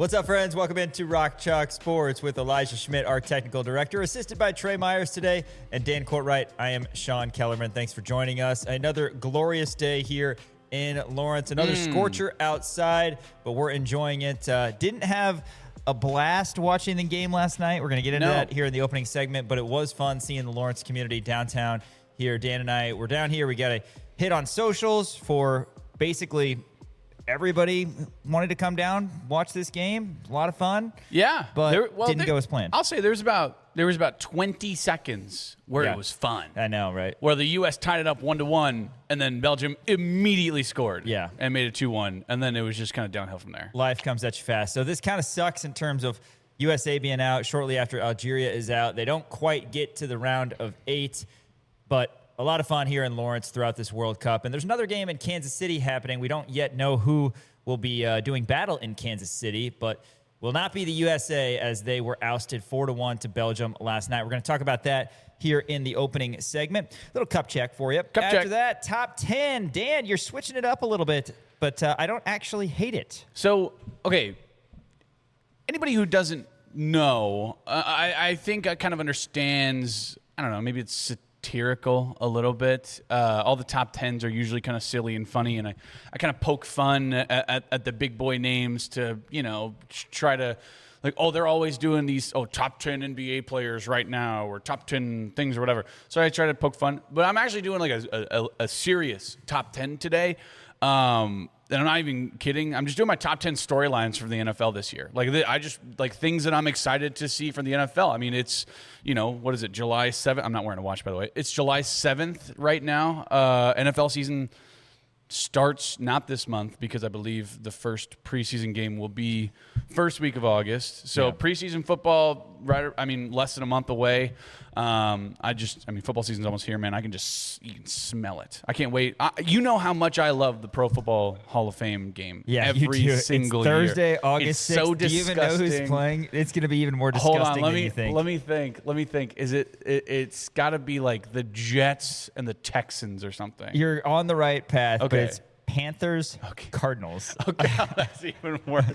What's up, friends? Welcome into Rock Chalk Sports with Elijah Schmidt, our technical director, assisted by Trey Myers today, and Dan Courtwright. I am Sean Kellerman. Thanks for joining us. Another glorious day here in Lawrence. Another scorcher outside, but we're enjoying it. Didn't have a blast watching the game last night. We're going to get into that here in the opening segment, but it was fun seeing the Lawrence community downtown here. Dan and I were down here. We got a hit on socials for basically everybody wanted to come down, watch this game. A lot of fun. Yeah. But didn't go as planned. I'll say there was about 20 seconds where it was fun. I know, right? Where the U.S. tied it up 1-1, and then Belgium immediately scored. Yeah. And made it 2-1, and then it was just kind of downhill from there. Life comes at you fast. So this kind of sucks in terms of USA being out shortly after Algeria is out. They don't quite get to the round of 8, but a lot of fun here in Lawrence throughout this World Cup. And there's another game in Kansas City happening. We don't yet know who will be doing battle in Kansas City, but will not be the USA as they were ousted 4-1 to Belgium last night. We're going to talk about that here in the opening segment. Little cup check for you. After that, top 10. Dan, you're switching it up a little bit, but I don't actually hate it. So, okay, anybody who doesn't know, I think kind of understands, I don't know, maybe it's satirical a little bit. All the top 10s are usually kind of silly and funny, and I kind of poke fun at the big boy names to, try to, like, they're always doing these, top 10 NBA players right now, or top 10 things or whatever. So I try to poke fun, but I'm actually doing like a serious top 10 today. And I'm not even kidding. I'm just doing my top 10 storylines from the NFL this year. I just things that I'm excited to see from the NFL. I mean, it's, what is it, July 7th? I'm not wearing a watch, by the way. It's July 7th right now. NFL season starts not this month because I believe the first preseason game will be first week of August. So preseason football, less than a month away. Football season's almost here, man. You can smell it. I can't wait. You know how much I love the Pro Football Hall of Fame game. Yeah, every single year. Thursday, August 6th. So do you even know who's playing? It's going to be even more disgusting than you think. Let me think. It's got to be like the Jets and the Texans or something. You're on the right path, Okay. but it's Panthers, Cardinals. Okay, that's even worse.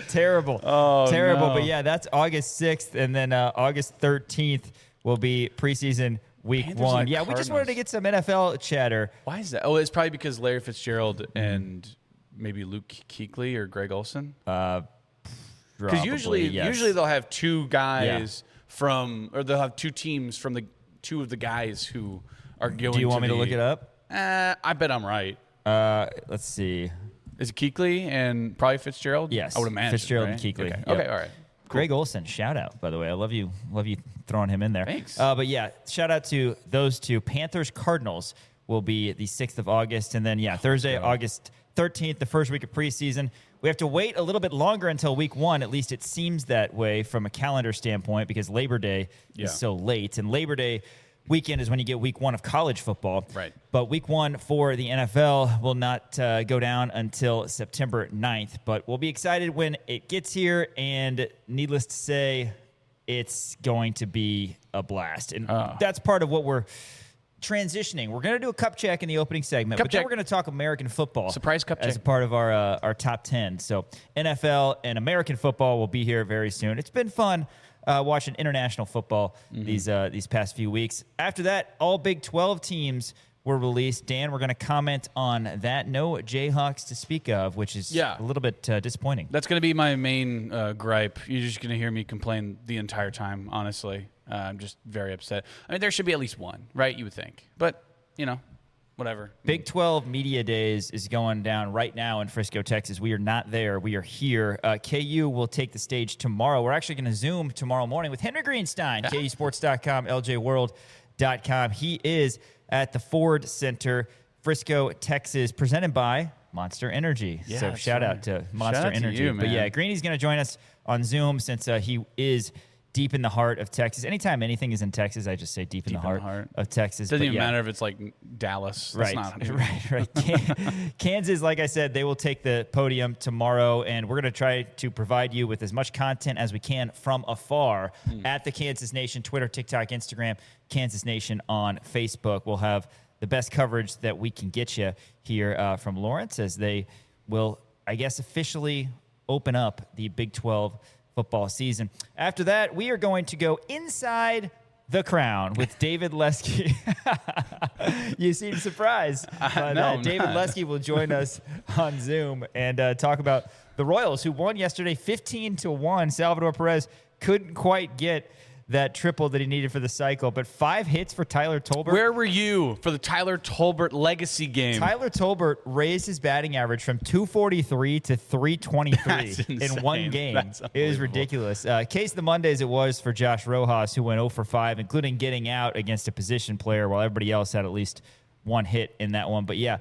Terrible. Oh, terrible. no. But yeah, that's August 6th, and then August 13th will be preseason week Panthers 1. and Yeah, we just wanted to get some NFL chatter. Why is that? Oh, it's probably because Larry Fitzgerald and maybe Luke Kuechly or Greg Olsen. Because usually they'll have two guys they'll have two teams from the two of the guys who are going. Do you want me to look it up? I bet I'm right. Let's see. Is it Kuechly and probably Fitzgerald? Yes, I would imagine. Fitzgerald right? and Kuechly. Okay, Yep. all right. Cool. Greg Olsen, shout out, by the way. I love you throwing him in there. Thanks. But yeah, shout out to those two. Panthers Cardinals will be the 6th of August. And then, Thursday, August 13th, the first week of preseason. We have to wait a little bit longer until week 1. At least it seems that way from a calendar standpoint because Labor Day is so late. And Labor Day weekend is when you get week 1 of college football. Right. But week 1 for the NFL will not go down until September 9th. But we'll be excited when it gets here. And needless to say, it's going to be a blast. And that's part of what we're transitioning. We're going to do a cup check in the opening segment. Then we're going to talk American football. Surprise cup check. As a part of our top 10. So NFL and American football will be here very soon. It's been fun. Watching international football these past few weeks. After that, all Big 12 teams were released. Dan, we're going to comment on that. No Jayhawks to speak of, which is a little bit disappointing. That's going to be my main gripe. You're just going to hear me complain the entire time, honestly. I'm just very upset. I mean, there should be at least one, right? You would think. But, whatever. Big 12 Media Days is going down right now in Frisco, Texas. We are not there. We are here. KU will take the stage tomorrow. We're actually going to Zoom tomorrow morning with Henry Greenstein, KUSports.com, LJWorld.com. He is at the Ford Center, Frisco, Texas, presented by Monster Energy. Yeah, so shout out to Monster Energy. To you, but man. Greeny's going to join us on Zoom since he is deep in the heart of Texas. Anytime anything is in Texas, I just say deep in the heart of Texas. Doesn't even matter if it's like Dallas. Right, right. Kansas, like I said, they will take the podium tomorrow, and we're going to try to provide you with as much content as we can from afar at the Kansas Nation, Twitter, TikTok, Instagram, Kansas Nation on Facebook. We'll have the best coverage that we can get you here from Lawrence as they will, I guess, officially open up the Big 12 football season. After that, we are going to go inside the crown with David Lesky. You seem surprised. But, no, David Lesky will join us on Zoom and talk about the Royals, who won yesterday 15-1. Salvador Perez couldn't quite get that triple that he needed for the cycle, but 5 hits for Tyler Tolbert. Where were you for the Tyler Tolbert legacy game? Tyler Tolbert raised his batting average from 243 to 323 in one game. It was ridiculous. Case of the Mondays it was for Josh Rojas, who went 0 for 5, including getting out against a position player while everybody else had at least one hit in that one. But yeah,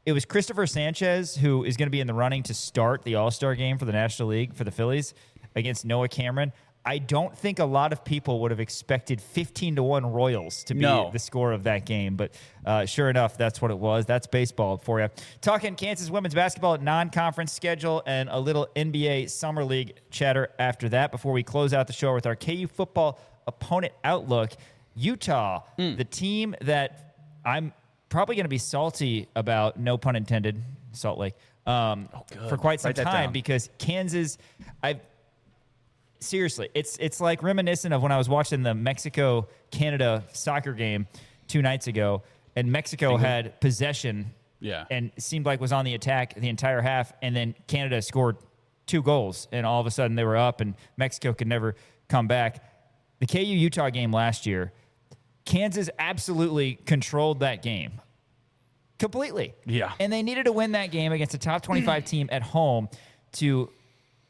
it was Christopher Sanchez, who is going to be in the running to start the All-Star game for the National League for the Phillies against Noah Cameron. I don't think a lot of people would have expected 15-1 Royals to be the score of that game, but sure enough, that's what it was. That's baseball for you. Talking Kansas women's basketball non-conference schedule and a little NBA Summer League chatter after that before we close out the show with our KU football opponent outlook. Utah, the team that I'm probably going to be salty about, no pun intended, Salt Lake, for quite some time because Kansas, seriously, it's like reminiscent of when I was watching the Mexico-Canada soccer game 2 nights ago, and Mexico had possession and it seemed like was on the attack the entire half, and then Canada scored 2 goals, and all of a sudden they were up, and Mexico could never come back. The KU-Utah game last year, Kansas absolutely controlled that game. Completely. Yeah. And they needed to win that game against a top 25 team at home to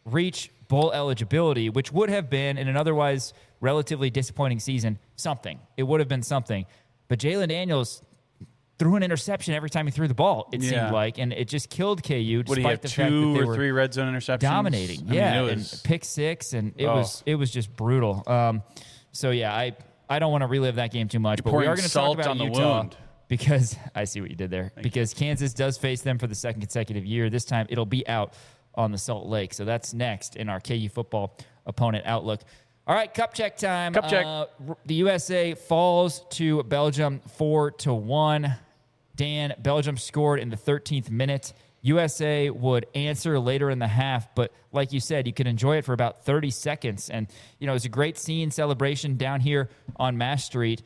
reach bowl eligibility, which would have been, in an otherwise relatively disappointing season, something. It would have been something. But Jalen Daniels threw an interception every time he threw the ball, it seemed like, and it just killed KU despite the fact that they were 2 or 3 red zone interceptions? Dominating. And pick 6, and it was just brutal. So, yeah, I don't want to relive that game too much, but we are going to talk about Utah because I see what you did there. Because Kansas does face them for the 2nd consecutive year. This time it'll be out on the Salt Lake. So that's next in our KU football opponent outlook. All right, cup check time. Cup check. The USA falls to Belgium 4-1. Dan, Belgium scored in the 13th minute. USA would answer later in the half, but like you said, you could enjoy it for about 30 seconds. And, it was a great scene, celebration down here on Mass Street,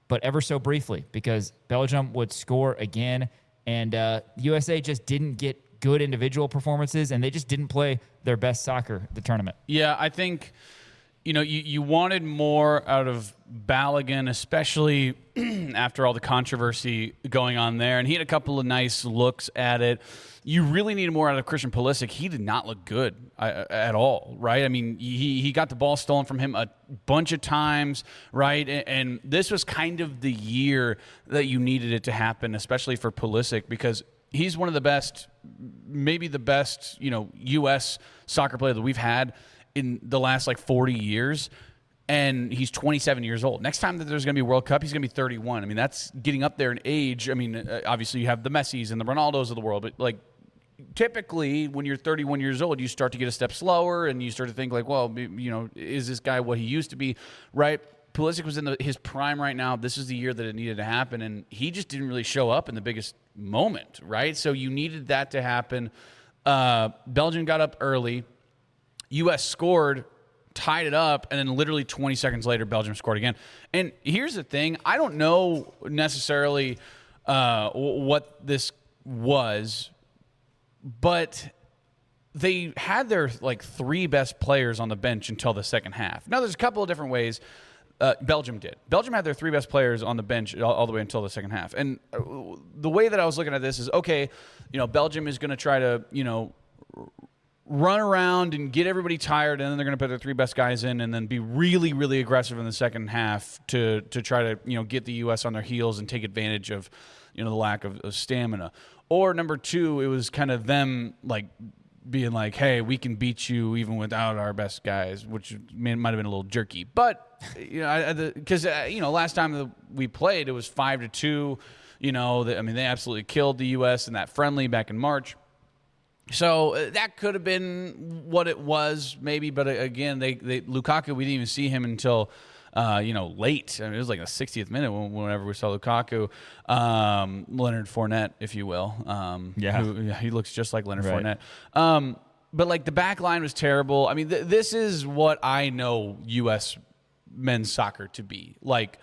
but ever so briefly because Belgium would score again, and USA just didn't get good individual performances, and they just didn't play their best soccer the tournament. Yeah, I think, you wanted more out of Balogun, especially after all the controversy going on there, and he had a couple of nice looks at it. You really needed more out of Christian Pulisic. He did not look good at all, right? I mean, he got the ball stolen from him a bunch of times, right? And this was kind of the year that you needed it to happen, especially for Pulisic, because he's one of the best, maybe the best, U.S. soccer player that we've had in the last 40 years. And he's 27 years old. Next time that there's going to be a World Cup, he's going to be 31. I mean, that's getting up there in age. I mean, obviously you have the Messis and the Ronaldos of the world, but typically when you're 31 years old, you start to get a step slower and you start to think is this guy what he used to be, right? Pulisic was in his prime right now. This is the year that it needed to happen, and he just didn't really show up in the biggest moment, right? So you needed that to happen. Belgium got up early. U.S. scored, tied it up, and then literally 20 seconds later, Belgium scored again. And here's the thing. I don't know necessarily what this was, but they had their 3 best players on the bench until the second half. Now, there's a couple of different ways. Belgium did. Belgium had their 3 best players on the bench all the way until the second half. And the way that I was looking at this is, okay, Belgium is going to try to, run around and get everybody tired, and then they're going to put their 3 best guys in and then be really, really aggressive in the second half to try to, get the U.S. on their heels and take advantage of, the lack of stamina. Or number 2, it was kind of them being like, hey, we can beat you even without our best guys, which might have been a little jerky. But, because, last time that we played, it was 5-2. They absolutely killed the U.S. in that friendly back in March. So that could have been what it was, maybe. But again, Lukaku, we didn't even see him until, late. I mean, it was like the 60th minute whenever we saw Lukaku. Leonard Fournette, if you will. He looks just like Leonard Fournette. but like the back line was terrible. I mean, this is what I know U.S. men's soccer to be. Like,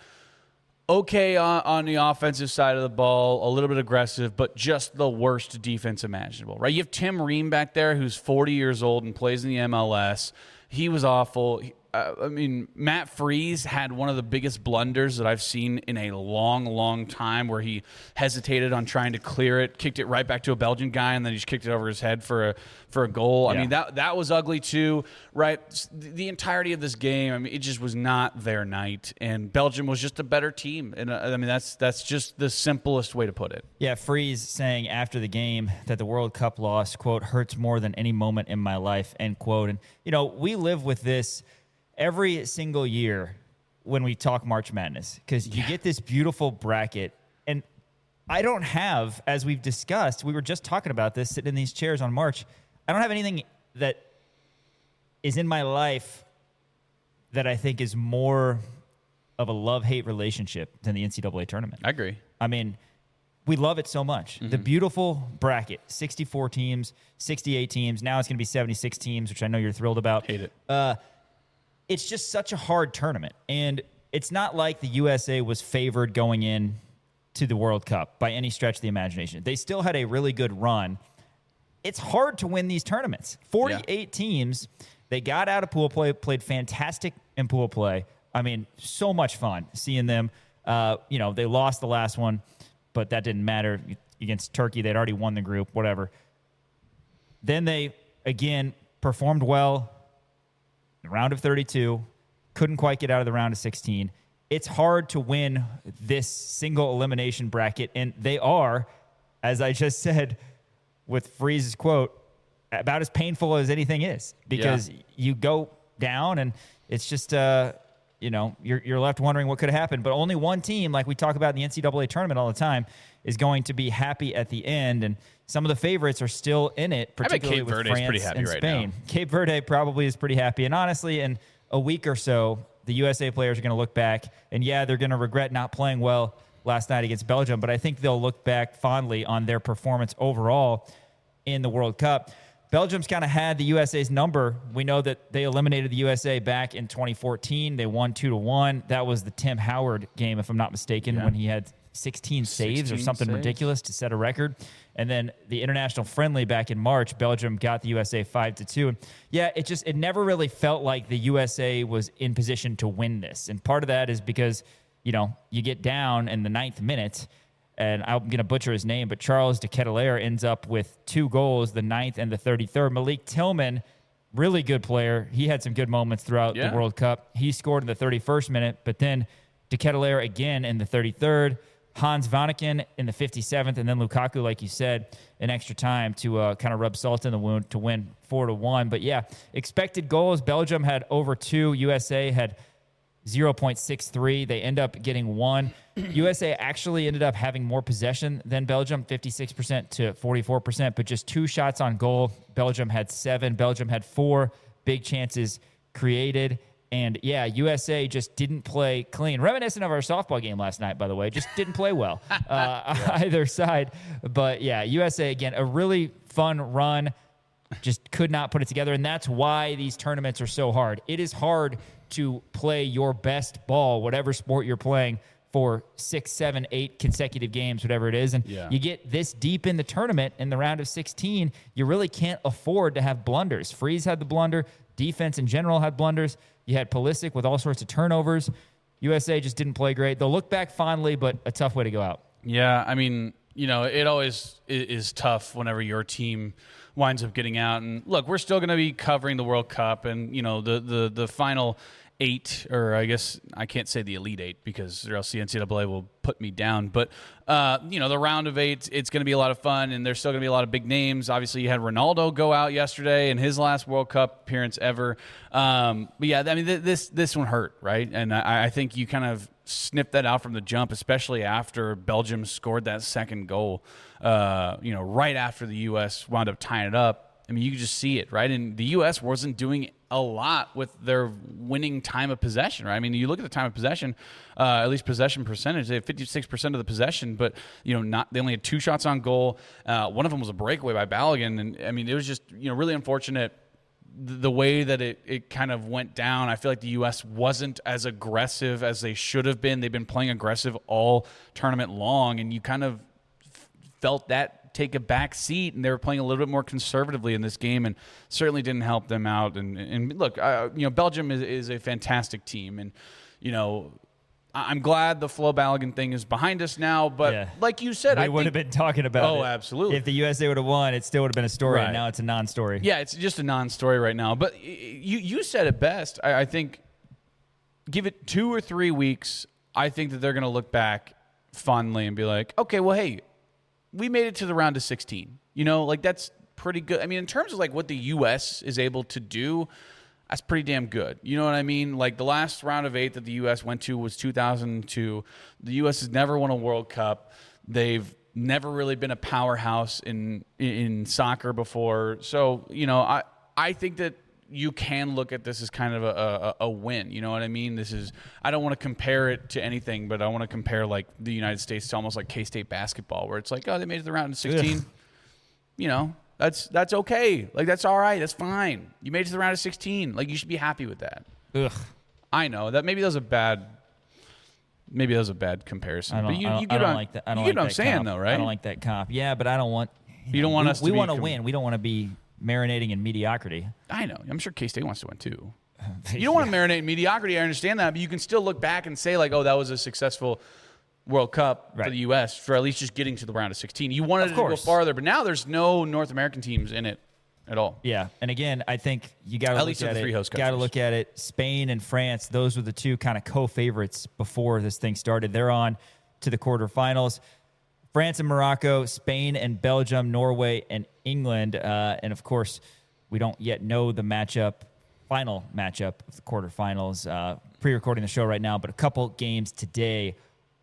okay on the offensive side of the ball, a little bit aggressive, but just the worst defense imaginable, right? You have Tim Ream back there who's 40 years old and plays in the MLS. He was awful. I mean, Matt Freese had one of the biggest blunders that I've seen in a long, long time, where he hesitated on trying to clear it, kicked it right back to a Belgian guy, and then he just kicked it over his head for a goal. Yeah. I mean, that was ugly too, right? The entirety of this game, I mean, it just was not their night, and Belgium was just a better team. And I mean, that's just the simplest way to put it. Yeah, Freese saying after the game that the World Cup loss, quote, hurts more than any moment in my life, end quote. And, you know, we live with this every single year when we talk March Madness, because you get this beautiful bracket. And I don't have, as we've discussed, we were just talking about this sitting in these chairs on March, I don't have anything that is in my life that I think is more of a love-hate relationship than the NCAA tournament. I agree. I mean, we love it so much. Mm-hmm. The beautiful bracket, 64 teams, 68 teams. Now it's going to be 76 teams, which I know you're thrilled about. Hate it. It's just such a hard tournament. And it's not like the USA was favored going in to the World Cup by any stretch of the imagination. They still had a really good run. It's hard to win these tournaments. 48 teams. They got out of pool play, played fantastic in pool play. I mean, so much fun seeing them. They lost the last one, but that didn't matter against Turkey. They'd already won the group, whatever. Then they, again, performed well. The round of 32, couldn't quite get out of the round of 16. It's hard to win this single elimination bracket, and they are, as I just said with Freeze's quote, about as painful as anything is, because you go down and it's just you're left wondering what could have happened. But only one team, like we talk about in the NCAA tournament all the time, is going to be happy at the end. And some of the favorites are still in it, particularly with France and Spain. Cape Verde probably is pretty happy. And honestly, in a week or so, the USA players are going to look back, and they're going to regret not playing well last night against Belgium, but I think they'll look back fondly on their performance overall in the World Cup. Belgium's kind of had the USA's number. We know that they eliminated the USA back in 2014. They won 2-1. That was the Tim Howard game, if I'm not mistaken, when he had 16 saves or something ridiculous to set a record. And then the international friendly back in March, Belgium got the USA 5-2. It never really felt like the USA was in position to win this. And part of that is because, you get down in the 9th minute, and I'm going to butcher his name, but Charles de Ketelaere ends up with 2 goals, the 9th and the 33rd. Malik Tillman, really good player. He had some good moments throughout the World Cup. He scored in the 31st minute, but then de Ketelaere again in the 33rd. Hans Vanaken in the 57th, and then Lukaku, like you said, in extra time to kind of rub salt in the wound to win 4-1. But expected goals, Belgium had over 2. USA had 0.63. They end up getting 1. USA actually ended up having more possession than Belgium, 56% to 44%, but just 2 shots on goal. Belgium had 7. Belgium had 4 big chances created. And, USA just didn't play clean. Reminiscent of our softball game last night, by the way. Just didn't play well either side. But, USA, again, a really fun run. Just could not put it together. And that's why these tournaments are so hard. It is hard to play your best ball, whatever sport you're playing, for 6, 7, 8 consecutive games, whatever it is. And you get this deep in the tournament in the round of 16, you really can't afford to have blunders. Freeze had the blunder. Defense in general had blunders. You had Pulisic with all sorts of turnovers. USA just didn't play great. They'll look back fondly, but a tough way to go out. Yeah, I mean, it always is tough whenever your team winds up getting out. And look, we're still going to be covering the World Cup, and the final 8, or I guess I can't say the Elite 8 because or else the NCAA will put me down. But the round of 8, it's going to be a lot of fun, and there's still going to be a lot of big names. Obviously, you had Ronaldo go out yesterday in his last World Cup appearance ever. This one hurt, right? And I think you kind of snipped that out from the jump, especially after Belgium scored that second goal. Right after the U.S. wound up tying it up. I mean, you could just see it, right? And the U.S. wasn't doing a lot with their winning time of possession, right? I mean, you look at the time of possession, at least possession percentage, they have 56% of the possession, but they only had 2 shots on goal. One of them was a breakaway by Balogun, and I mean, it was just really unfortunate the way that it kind of went down. I feel like the U.S. wasn't as aggressive as they should have been. They've been playing aggressive all tournament long, and you kind of felt that take a back seat, and they were playing a little bit more conservatively in this game, and certainly didn't help them out. And look, Belgium is a fantastic team, and I'm glad the Flo Balogun thing is behind us now. But like you said, we would have been talking about it. Oh, absolutely. If the USA would have won, it still would have been a story. Right. And now it's a non-story. Yeah, it's just a non-story right now. But you said it best. I think give it 2 or 3 weeks. I think that they're going to look back fondly and be like, okay, well, hey, we made it to the round of 16. That's pretty good. I mean, in terms of like what the U.S. is able to do, that's pretty damn good. You know what I mean? Like the last round of 8 that the U.S. went to was 2002. The U.S. has never won a World Cup. They've never really been a powerhouse in soccer before. So, I think that you can look at this as kind of a win. You know what I mean? I don't want to compare it to anything, but I want to compare like the United States to almost like K-State basketball, where it's like, oh, they made it to the round of 16. Ugh. That's okay. Like, that's all right. That's fine. You made it to the round of 16. Like, you should be happy with that. Ugh. I know that maybe that was a bad comparison. I don't like that. I don't get like what I'm saying, comp. though, right? I don't like that comp. Yeah, but I don't want. You don't want us to. We want to win. We don't want to be marinating in mediocrity. I know. I'm sure K-State wants to win too. You don't want to marinate in mediocrity. I understand that, but you can still look back and say like, oh, that was a successful World Cup for the U.S. for at least just getting to the round of 16. You wanted it to go farther, but now there's no North American teams in it at all. Yeah, and again, I think you got to look at it. Got to look at it. Spain and France; those were the 2 kind of co-favorites before this thing started. They're on to the quarterfinals. France and Morocco, Spain and Belgium, Norway and England, and of course, we don't yet know the final matchup of the quarterfinals. Pre-recording the show right now, but a couple games today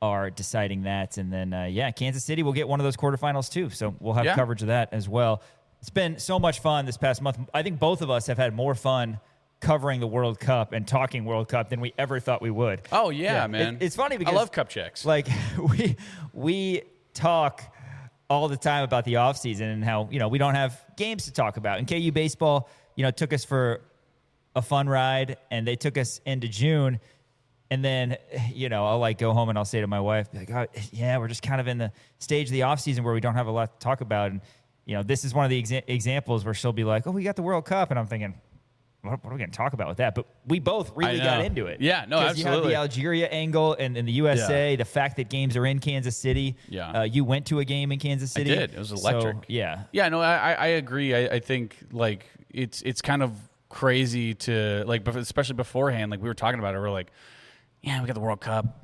are deciding that. And then, Kansas City will get one of those quarterfinals too. So we'll have coverage of that as well. It's been so much fun this past month. I think both of us have had more fun covering the World Cup and talking World Cup than we ever thought we would. Oh, yeah, man. It's funny because I love cup checks. Like, we talk all the time about the offseason and how, we don't have games to talk about. And KU baseball, took us for a fun ride, and they took us into June. And then, I'll like go home and I'll say to my wife, like, oh, yeah, we're just kind of in the stage of the offseason where we don't have a lot to talk about. And, this is one of the examples where she'll be like, oh, we got the World Cup. And I'm thinking, what are we going to talk about with that? But we both really got into it. Yeah, no, absolutely. You have the Algeria angle and the USA, the fact that games are in Kansas City. Yeah. You went to a game in Kansas City. I did. It was electric. So, yeah. Yeah, no, I agree. I think, like, it's kind of crazy to, like, especially beforehand, like, we were talking about it. We're like, yeah, we got the World Cup.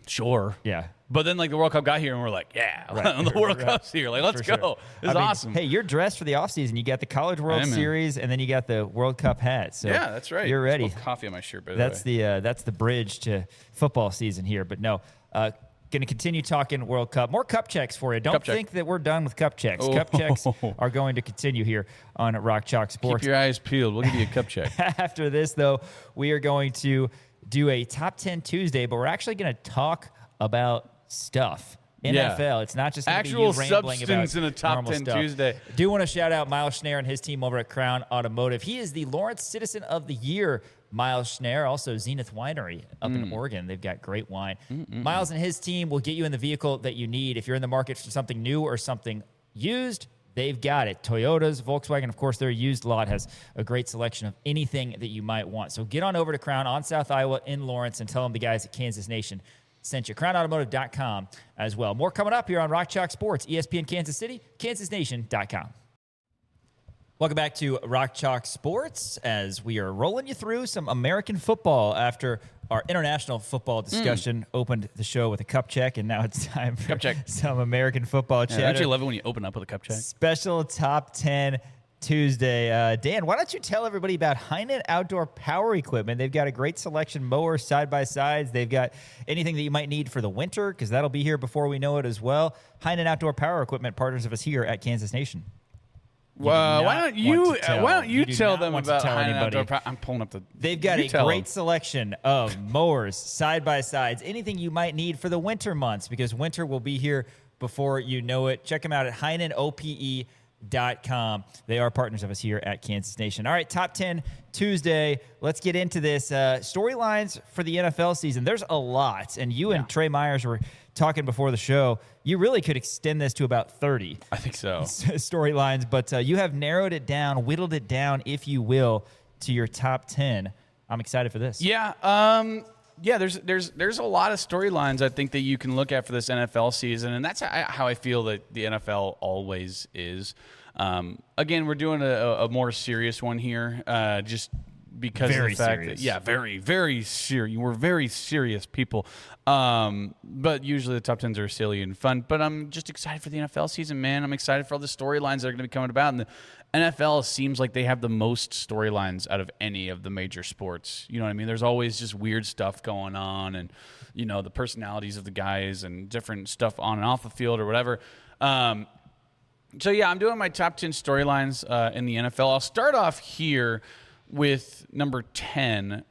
Sure. Yeah. But then, like, the World Cup got here, and we're like, yeah, the World Cup's here. Like, let's go. It's awesome. Hey, you're dressed for the offseason. You got the College World Series, and then you got the World Cup hat. So yeah, that's right. You're ready. Coffee on my shirt, by the way. That's the bridge to football season here. But no, going to continue talking World Cup. More cup checks for you. Don't think that we're done with cup checks. Oh. Cup checks are going to continue here on Rock Chalk Sports. Keep your eyes peeled. We'll give you a cup check. After this, though, we are going to do a Top 10 Tuesday, but we're actually going to talk about stuff. NFL. It's not just going to be you rambling about substance in a Top 10 stuff. Tuesday. Do want to shout out Miles Schneier and his team over at Crown Automotive. He is the Lawrence Citizen of the Year. Miles Schneier, also Zenith Winery up in Oregon. They've got great wine. Miles and his team will get you in the vehicle that you need. If you're in the market for something new or something used, they've got it. Toyotas, Volkswagen, of course, their used lot has a great selection of anything that you might want. So get on over to Crown on South Iowa in Lawrence and tell them the guys at Kansas Nation sent you. CrownAutomotive.com as well. More coming up here on Rock Chalk Sports, ESPN Kansas City, KansasNation.com. Welcome back to Rock Chalk Sports as we are rolling you through some American football after our international football discussion opened the show with a cup check, and now it's time for some American football chat. I actually love it when you open up with a cup check. Special Top 10 Tuesday. Dan, why don't you tell everybody about Heinen Outdoor Power Equipment? They've got a great selection, mowers, side-by-sides. They've got anything that you might need for the winter, because that'll be here before we know it as well. Heinen Outdoor Power Equipment, partners of us here at Kansas Nation. Why don't you tell them about Heinen Outdoor? I'm pulling up the. They've got a great selection of mowers, side-by-sides, anything you might need for the winter months, because winter will be here before you know it. Check them out at HeinenOPE.com. They are partners of us here at Kansas Nation. All right, Top 10 Tuesday. Let's get into this. Storylines for the NFL season. There's a lot, and you and Trey Myers were talking before the show. You really could extend this to about 30. I think so. Storylines, but you have narrowed it down, whittled it down, if you will, to your top 10. I'm excited for this. Yeah. There's a lot of storylines I think that you can look at for this NFL season, and that's how I feel that the NFL always is. Again, we're doing a more serious one here, just because of the fact that very, very serious. We're very serious people. But usually the top 10s are silly and fun. But I'm just excited for the NFL season, man. I'm excited for all the storylines that are going to be coming about. And the NFL seems like they have the most storylines out of any of the major sports. You know what I mean? There's always just weird stuff going on, and the personalities of the guys and different stuff on and off the field or whatever. I'm doing my top 10 storylines in the NFL. I'll start off here with number 10.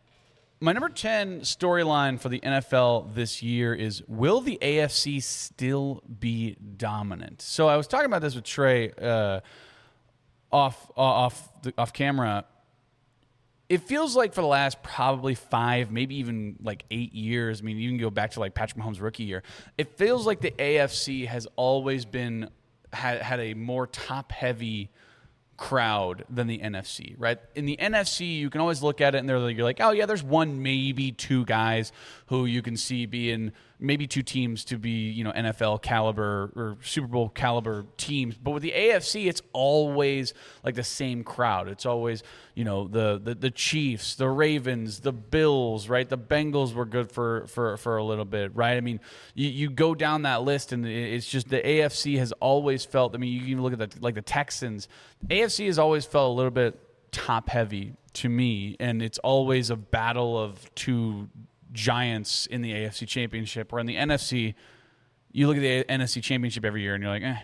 My number 10 storyline for the NFL this year is, will the AFC still be dominant? So I was talking about this with Trey off camera. It feels like for the last probably 5, maybe even like 8 years, I mean, you can go back to like Patrick Mahomes' rookie year. It feels like the AFC has always been had a more top-heavy crowd than the NFC, right? In the NFC, you can always look at it and you're like, oh yeah, there's one, maybe two guys who you can see being maybe two teams to be, NFL caliber or Super Bowl caliber teams. But with the AFC, it's always like the same crowd. It's always, the Chiefs, the Ravens, the Bills, right? The Bengals were good for a little bit, right? I mean, you go down that list and it's just the AFC has always felt, I mean, you can look at the Texans. AFC has always felt a little bit top heavy to me, and it's always a battle of two giants in the AFC Championship. Or in the NFC, you look at the NFC Championship every year and you're like, eh.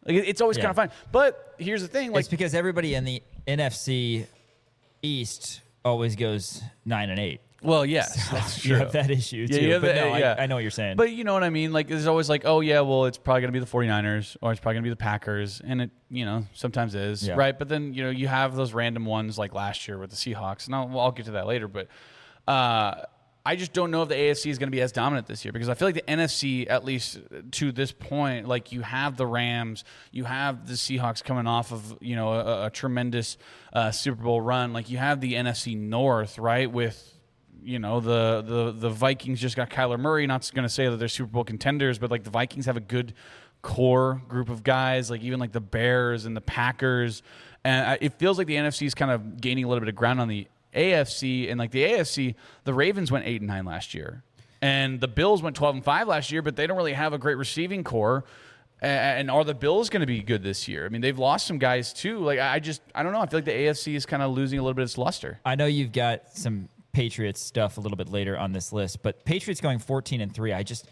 Like, it's always kind of fun. But here's the thing. It's because everybody in the NFC East always goes 9-8. Well, yes, that's true. You have that issue, too. I know what you're saying. But you know what I mean? Like, there's always like, oh, yeah, well, it's probably going to be the 49ers or it's probably going to be the Packers. And it, sometimes is, right? But then, you have those random ones like last year with the Seahawks. And I'll get to that later. But I just don't know if the AFC is going to be as dominant this year, because I feel like the NFC, at least to this point, like you have the Rams, you have the Seahawks coming off of, a tremendous Super Bowl run. Like you have the NFC North, right, with, the Vikings just got Kyler Murray. Not going to say that they're Super Bowl contenders, but like the Vikings have a good core group of guys, like even like the Bears and the Packers. And it feels like the NFC is kind of gaining a little bit of ground on the AFC. And like the AFC, the Ravens went 8-9 last year, and the Bills went 12-5 last year, but they don't really have a great receiving core. And are the Bills going to be good this year? I mean, they've lost some guys too. Like I don't know. I feel like the AFC is kind of losing a little bit of its luster. I know you've got some Patriots stuff a little bit later on this list, but Patriots going 14-3.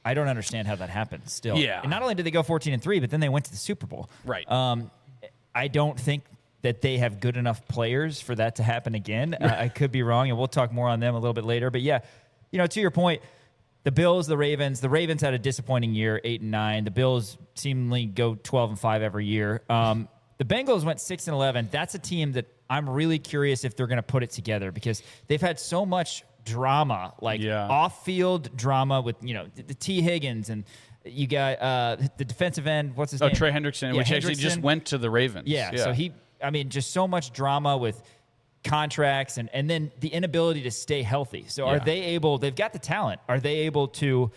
I don't understand how that happened still. Yeah. And not only did they go 14-3, but then they went to the Super Bowl. Right. I don't think that they have good enough players for that to happen again. I could be wrong, and we'll talk more on them a little bit later. But yeah, to your point, the Bills, the Ravens had a disappointing year, 8-9. The Bills seemingly go 12-5 every year. The Bengals went 6-11. That's a team that I'm really curious if they're going to put it together, because they've had so much drama, off-field drama with, the T. Higgins, and you got the defensive end, what's his name? Trey Hendrickson, which actually just went to the Ravens. Yeah. So just so much drama with contracts and then the inability to stay healthy. So are they able, they've got the talent, are they able to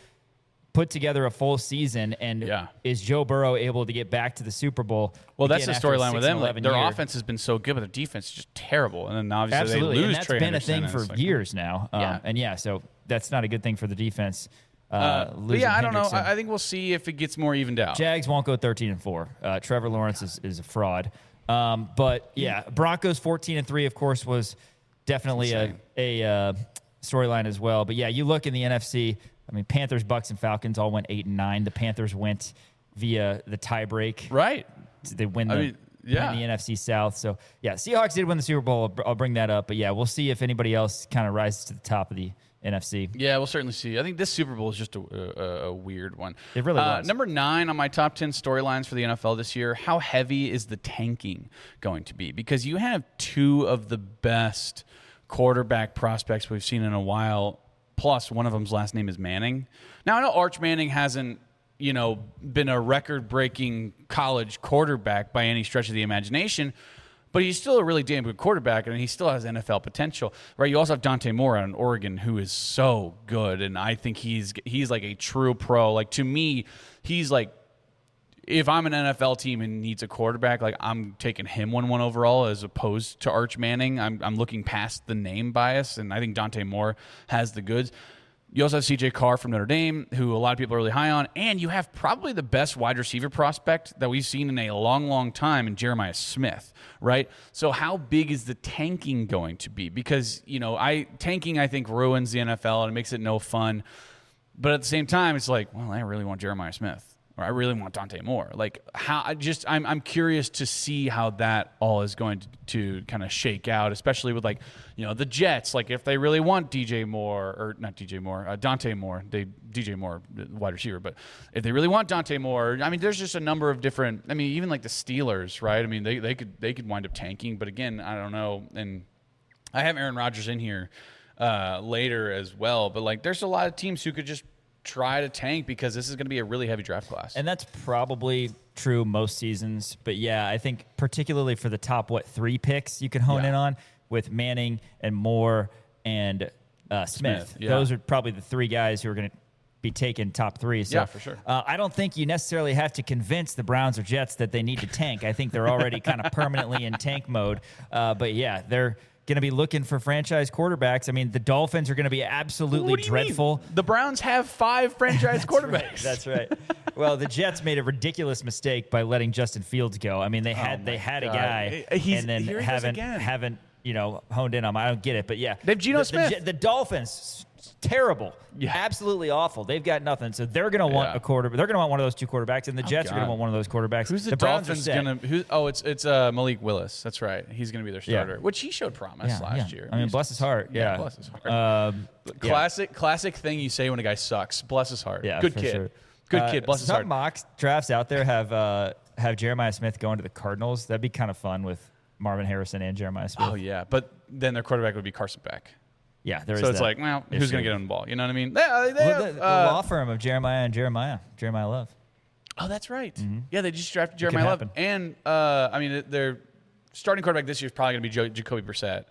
put together a full season, and is Joe Burrow able to get back to the Super Bowl? Well, that's the storyline with them. Like, their offense has been so good, but their defense is just terrible. And then obviously they lose and that's Trey been Hendrickson, a thing for years now. So that's not a good thing for the defense. I don't know. I think we'll see if it gets more evened out. Jags won't go 13-4. Trevor Lawrence is a fraud. But Broncos 14-3, of course, was definitely a storyline as well. But you look in the NFC. I mean, Panthers, Bucks, and Falcons all went 8-9. The Panthers went via the tiebreak. Right. They win Yeah. in the NFC South. So, yeah, Seahawks did win the Super Bowl. I'll bring that up. But, yeah, we'll see if anybody else kind of rises to the top of the NFC. Yeah, we'll certainly see. I think this Super Bowl is just a weird one. It really was. Number 9 on my top 10 storylines for the NFL this year, how heavy is the tanking going to be? Because you have two of the best quarterback prospects we've seen in a while, plus one of them's last name is Manning. Now, I know Arch Manning hasn't been a record-breaking college quarterback by any stretch of the imagination, but he's still a really damn good quarterback, and he still has NFL potential, right? You also have Dante Moore out in Oregon, who is so good, and I think he's like a true pro. Like, to me, he's like, if I'm an NFL team and needs a quarterback, like, I'm taking him 1-1 overall as opposed to Arch Manning. I'm looking past the name bias, and I think Dante Moore has the goods. You also have C.J. Carr from Notre Dame, who a lot of people are really high on. And you have probably the best wide receiver prospect that we've seen in a long, long time in Jeremiah Smith, right? So how big is the tanking going to be? Because, tanking, I think, ruins the NFL and it makes it no fun. But at the same time, it's like, well, I really want Jeremiah Smith. Or I really want Dante Moore. Like, I'm curious to see how that all is going to kind of shake out, especially with the Jets. Like, if they really want Dante Moore, DJ Moore, wide receiver. But if they really want Dante Moore, I mean, there's just a number of different. I mean, even like the Steelers, right? I mean, they could wind up tanking. But again, I don't know. And I have Aaron Rodgers in here later as well. But there's a lot of teams who could just try to tank because this is going to be a really heavy draft class. And that's probably true most seasons. But, yeah, I think particularly for the top, 3 picks you can hone in on with Manning and Moore and Smith. Yeah. Those are probably the 3 guys who are going to be taken top 3. So, yeah, for sure. I don't think you necessarily have to convince the Browns or Jets that they need to tank. I think they're already kind of permanently in tank mode. But, yeah, they're going to be looking for franchise quarterbacks. I mean, the Dolphins are going to be absolutely dreadful. Mean? The Browns have 5 franchise quarterbacks. That's right. Well, the Jets made a ridiculous mistake by letting Justin Fields go. I mean, they had a guy and then haven't honed in on him. I don't get it, but yeah, they have Geno Smith. The Dolphins, terrible, absolutely awful. They've got nothing, so they're going to want a quarterback. They're going to want one of those 2 quarterbacks, and the Jets are going to want one of those quarterbacks. Who's the Dolphins going to? It's Malik Willis. That's right. He's going to be their starter, which he showed promise last year. I mean, bless his heart. Yeah, bless his heart. Classic thing you say when a guy sucks. Bless his heart. Yeah, good kid. Sure. Good kid. Bless his heart. Some mock drafts out there have Jeremiah Smith going to the Cardinals. That'd be kind of fun with Marvin Harrison and Jeremiah Smith. Oh yeah, but then their quarterback would be Carson Beck. Yeah, there is. So it's that like, well, who's going to get on the ball? You know what I mean? The law firm of Jeremiah Love. Oh, that's right. Mm-hmm. Yeah, they just drafted Jeremiah Love, and their starting quarterback this year is probably going to be Jacoby Brissett.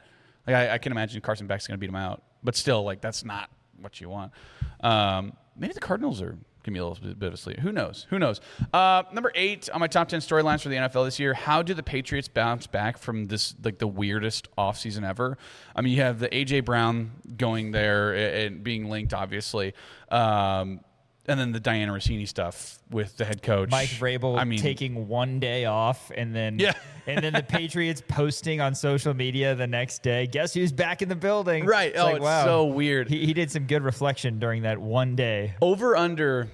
Like I can imagine Carson Beck's going to beat him out, but still, that's not what you want. Maybe the Cardinals are give me a little bit of a sleep. Who knows? Number 8 on my top 10 storylines for the NFL this year. How do the Patriots bounce back from this, the weirdest offseason ever? I mean, you have the A.J. Brown going there and being linked, obviously. And then the Diana Rossini stuff with the head coach. Mike Vrabel taking one day off and then the Patriots posting on social media the next day. Guess who's back in the building? Right. It's wow. So weird. He did some good reflection during that one day. Over under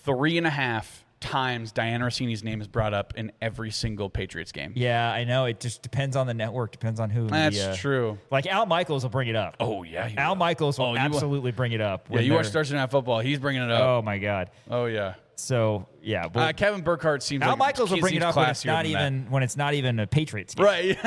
3.5 times Diana Rossini's name is brought up in every single Patriots game. Yeah, I know. It just depends on the network. Depends on who. That's true. Like Al Michaels will bring it up. Oh, yeah. Al Michaels will absolutely bring it up. Yeah, you watch Thursday Night Football. He's bringing it up. Oh, my God. Oh, yeah. So, yeah. Kevin Burkhardt seems Al like Michaels will bring it up when it's not even a Patriots game. Right.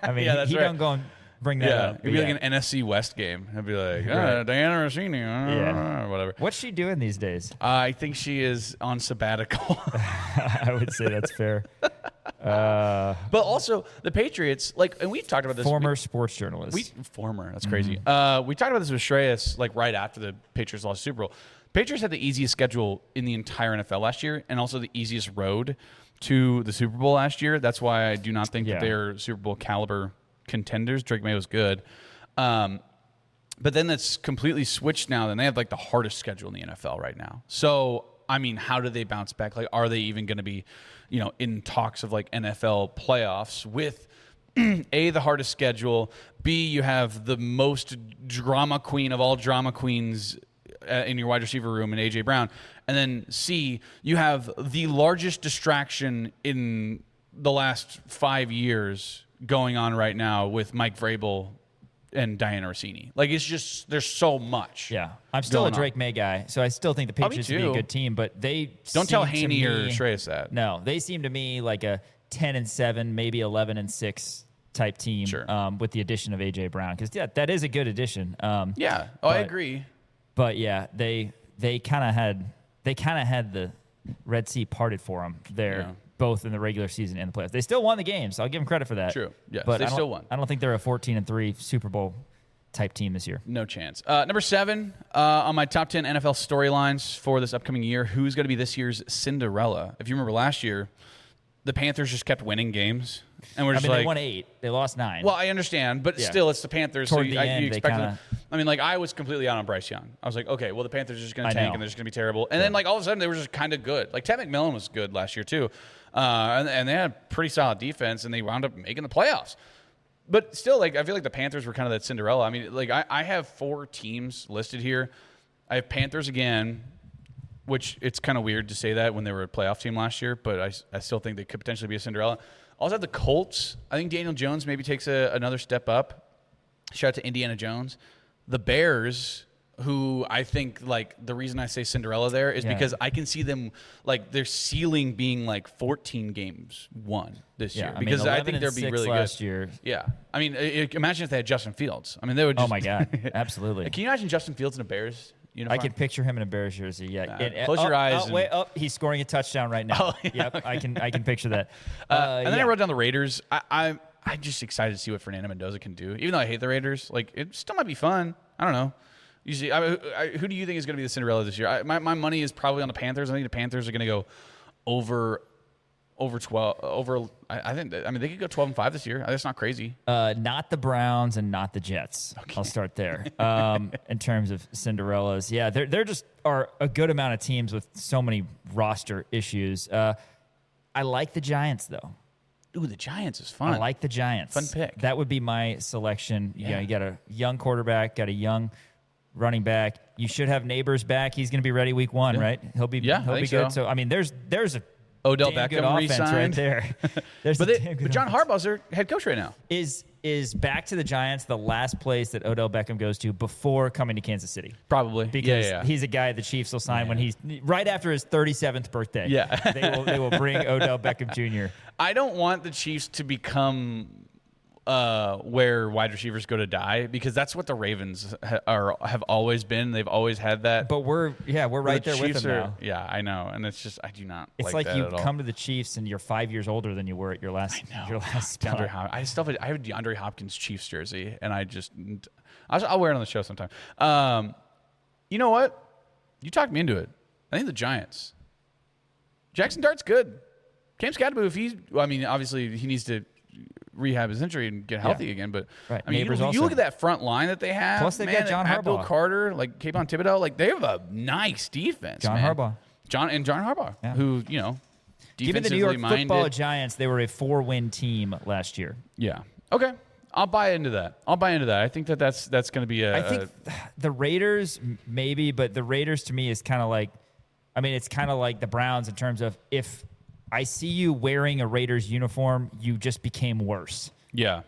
I mean, yeah, he don't go and bring that up. It'd be like an NFC West game. It'd be like, Diana Rossini, whatever. What's she doing these days? I think she is on sabbatical. I would say that's fair. But also, the Patriots, and we've talked about this. Former sports journalist. That's crazy. We talked about this with Shreyas, right after the Patriots lost the Super Bowl. Patriots had the easiest schedule in the entire NFL last year, and also the easiest road to the Super Bowl last year. That's why I do not think that they're Super Bowl caliber contenders. Drake May was good. But then that's completely switched now. Then they have the hardest schedule in the NFL right now. So, I mean, how do they bounce back? Are they even going to be, in talks of NFL playoffs with A, the hardest schedule, B, you have the most drama queen of all drama queens in your wide receiver room in A.J. Brown. And then C, you have the largest distraction in the last 5 years going on right now with Mike Vrabel and Diana Rossini. Like, it's just, there's so much. Yeah. I'm still a Drake May guy, so I still think the Patriots would be a good team, but they don't tell seem Haney to or me, Shreyas that. No, they seem to me like a 10-7, maybe 11-6 type team with the addition of A.J. Brown. Because, yeah, that is a good addition. I agree. But, yeah, they kind of had the Red Sea parted for them there, both in the regular season and the playoffs. They still won the games. I'll give them credit for that. True. Yes, but they still won. I don't think they're a 14-3 Super Bowl type team this year. No chance. Number 7 on my top 10 NFL storylines for this upcoming year. Who's going to be this year's Cinderella? If you remember last year, the Panthers just kept winning games, and they won 8. They lost 9. Well, I understand, but still, it's the Panthers. Toward so the end, you expect them. I mean, like, I was completely out on Bryce Young. I was like, okay, well, the Panthers are just going to tank, and they're just going to be terrible. And then, like, all of a sudden, they were just kind of good. Like, Ted McMillan was good last year too, and they had a pretty solid defense, and they wound up making the playoffs. But still, like, I feel like the Panthers were kind of that Cinderella. I mean, like, I have 4 teams listed here. I have Panthers again, which it's kind of weird to say that when they were a playoff team last year, but I still think they could potentially be a Cinderella. Also have the Colts. I think Daniel Jones maybe takes another step up. Shout out to Indiana Jones. The Bears, who I think, like, the reason I say Cinderella there is because I can see them, like, their ceiling being like 14 games won this year. Because I think they'll be really last good. Year. Yeah. I mean, imagine if they had Justin Fields. I mean, they would just. Oh, my God. Absolutely. Can you imagine Justin Fields in a Bears uniform? I can picture him in a Bears jersey. Yeah. Close your eyes. He's scoring a touchdown right now. Yep. I can picture that. And then I wrote down the Raiders. I'm just excited to see what Fernando Mendoza can do. Even though I hate the Raiders, like, it still might be fun. I don't know. Usually, who do you think is going to be the Cinderella this year? My money is probably on the Panthers. I think the Panthers are going to go over 12. I think. I mean, they could go 12-5 this year. That's not crazy. Not the Browns and not the Jets. Okay. I'll start there. In terms of Cinderellas, yeah, there just are a good amount of teams with so many roster issues. I like the Giants though. Ooh, the Giants is fun. I like the Giants. Fun pick. That would be my selection. Yeah, you got a young quarterback, got a young running back. You should have Neighbors back. He's going to be ready week 1, right? He'll be good. So I mean, there's a Odell damn Beckham good offense re-signed right there. But John Harbaugh's their head coach right now. Is back to the Giants the last place that Odell Beckham goes to before coming to Kansas City? Probably. Because he's a guy the Chiefs will sign when he's right after his 37th birthday. Yeah. They will bring Odell Beckham Jr. I don't want the Chiefs to become where wide receivers go to die, because that's what the Ravens have always been. They've always had that. But we're right there with them now. Yeah, I know, and it's just I do not. It's like you come to the Chiefs and you're 5 years older than you were at your last. Spot. I have a DeAndre Hopkins Chiefs jersey, and I'll wear it on the show sometime. You know what? You talked me into it. I think the Giants. Jackson Dart's good. Cam Skadaboo, obviously he needs to rehab his injury and get healthy again. But I mean, you look at that front line that they have. Plus, they got John Harbaugh, Bill Carter, like Kayvon Thibodeau. Like, they have a nice defense. John Harbaugh, who give me the New York Football Giants. They were a 4-win team last year. Yeah. Okay. I'll buy into that. I think that's going to be I think the Raiders maybe, but the Raiders to me is kind of like, it's kind of like the Browns in terms of, if I see you wearing a Raiders uniform, you just became worse. Yeah.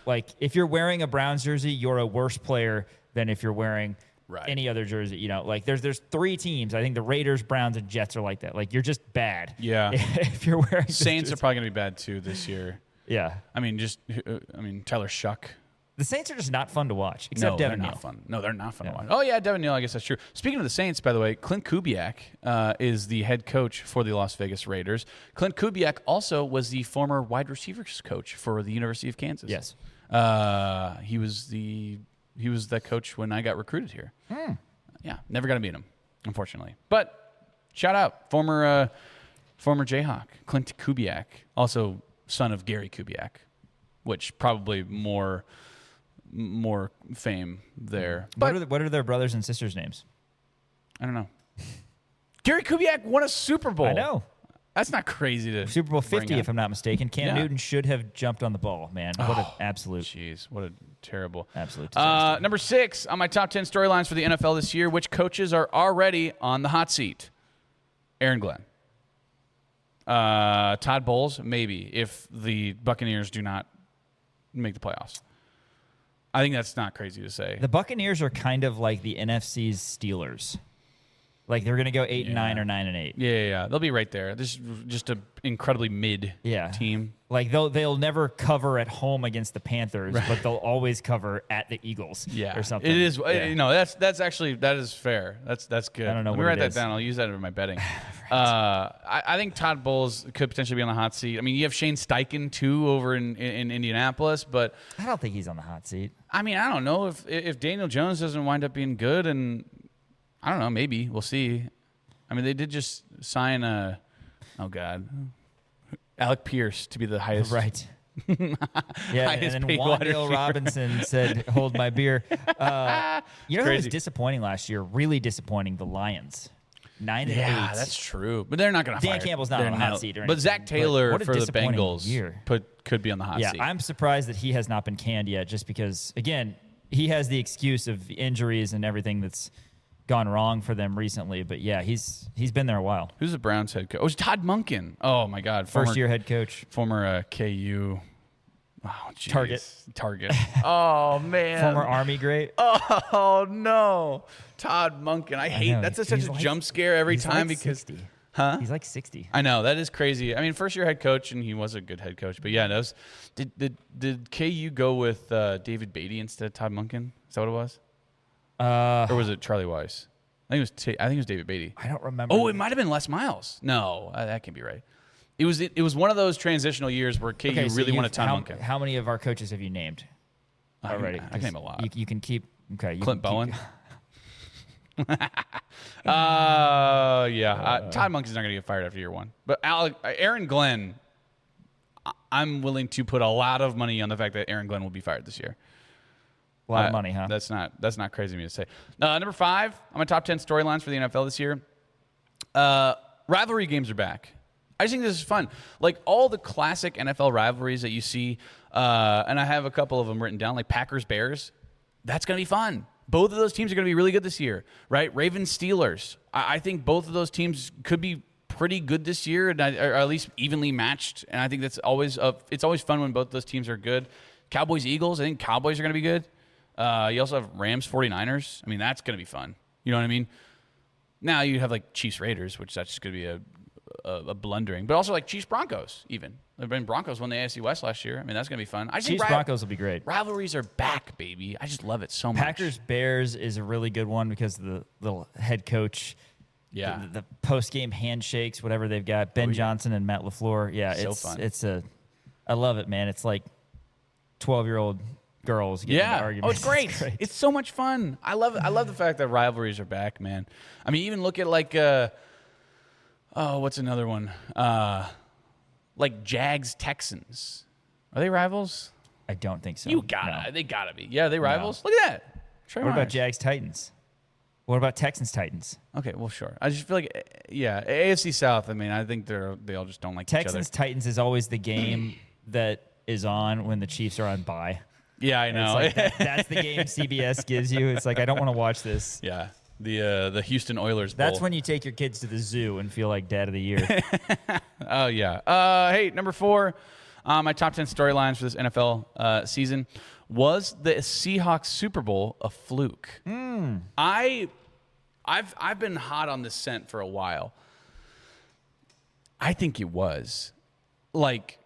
Like, if you're wearing a Browns jersey, you're a worse player than if you're wearing any other jersey. Like, there's 3 teams. I think the Raiders, Browns, and Jets are like that. Like, you're just bad. Yeah. If you're wearing Saints are probably going to be bad too this year. Yeah. Tyler Shuck. The Saints are just not fun to watch, except Devin Neal. They're not fun to watch. Oh, yeah, Devin Neal, I guess that's true. Speaking of the Saints, by the way, Clint Kubiak is the head coach for the Las Vegas Raiders. Clint Kubiak also was the former wide receivers coach for the University of Kansas. Yes. He was that coach when I got recruited here. Yeah, never got to meet him, unfortunately. But shout out, former Jayhawk, Clint Kubiak, also son of Gary Kubiak, which probably more fame there. But what are their brothers and sisters' names? I don't know. Gary Kubiak won a Super Bowl. I know. That's not crazy to Super Bowl 50, bring if I'm not mistaken. Cam Newton should have jumped on the ball, man. What an absolute. Jeez, what a terrible. Absolute disaster. Number 6 on my top 10 storylines for the NFL this year, which coaches are already on the hot seat? Aaron Glenn. Todd Bowles, maybe, if the Buccaneers do not make the playoffs. I think that's not crazy to say. The Buccaneers are kind of like the NFC's Steelers. Like they're going to go 8-9 or 9-8. Yeah. They'll be right there. This is just an incredibly mid team. Like they'll never cover at home against the Panthers, but they'll always cover at the Eagles. Or something. It is. Yeah. That's actually that is fair. That's good. I don't know. Let me write that down. I'll use that in my betting. I think Todd Bowles could potentially be on the hot seat. I mean, you have Shane Steichen too over in Indianapolis, but I don't think he's on the hot seat. I mean, I don't know if Daniel Jones doesn't wind up being good, and I don't know. Maybe we'll see. I mean, they did just sign Alec Pierce to be the highest. Right. Yeah, highest and then paid Wan'Dale Robinson said, "Hold my beer." You know who was crazy. disappointing last year? Really disappointing. The Lions. 9-8. Yeah, that's true. But they're not going to fire. Dan Campbell's not on the hot seat or But anything, Zach Taylor what a for the disappointing Bengals year. could be on the hot seat. Yeah, I'm surprised that he has not been canned yet, just because, again, he has the excuse of injuries and everything that's gone wrong for them recently. But yeah, he's been there a while. Who's the Browns head coach? Oh, it's Todd Monken. Oh my God, First-year head coach. Former KU. Oh, geez. Target. Oh man. Former Army great. Oh no, Todd Monken. I hate that's such a jump scare every time like because 60. Huh? He's like 60. I know, that is crazy. I mean, first-year head coach, and he was a good head coach. But yeah, did KU go with David Beatty instead of Todd Monken? Is that what it was? Or was it Charlie Weiss? I think it was David Beatty. I don't remember. Oh, it might have been Les Miles. No, that can't be right. It was one of those transitional years where KU really wanted Todd Monken. How many of our coaches have you named already? I can name a lot. You can keep. Okay. Clint Bowen. Todd Monken's not going to get fired after year one. But Aaron Glenn, I'm willing to put a lot of money on the fact that Aaron Glenn will be fired this year. A lot of money, huh? That's not crazy of me to say. Number 5 on my top 10 storylines for the NFL this year. Rivalry games are back. I just think this is fun. Like all the classic NFL rivalries that you see, and I have a couple of them written down, like Packers-Bears. That's going to be fun. Both of those teams are going to be really good this year, right? Ravens-Steelers. I think both of those teams could be pretty good this year, or at least evenly matched. And I think that's always it's always fun when both those teams are good. Cowboys-Eagles. I think Cowboys are going to be good. You also have Rams-49ers. I mean, that's going to be fun. You know what I mean? Now you have like Chiefs-Raiders, which that's just going to be a blundering. But also like Chiefs-Broncos even. I mean, Broncos won the AFC West last year. I mean, that's going to be fun. Chiefs-Broncos will be great. Rivalries are back, baby. I just love it so much. Packers-Bears is a really good one because of the little head coach. Yeah. The post-game handshakes, whatever they've got. Ben Johnson and Matt LaFleur. Yeah, so fun. I love it, man. It's like 12-year-old girls getting into arguments. Oh, it's great. It's so much fun. I love it. I love the fact that rivalries are back, man. I mean, even look at like what's another one? Like Jags-Texans. Are they rivals? I don't think so. They gotta be. Yeah, are they rivals? No. Look at that. What about Jags-Titans? What about Texans-Titans? Okay, well, sure. I just feel like, AFC South. I mean, I think they all just don't like each other. Texans-Titans is always the game that is on when the Chiefs are on bye. Yeah, I know. Like that's the game CBS gives you. It's like, I don't want to watch this. Yeah. The Houston Oilers Bowl. That's when you take your kids to the zoo and feel like dad of the year. Oh, yeah. Hey, number 4, my top 10 storylines for this NFL season. Was the Seahawks Super Bowl a fluke? I've been hot on this scent for a while. I think it was. Like,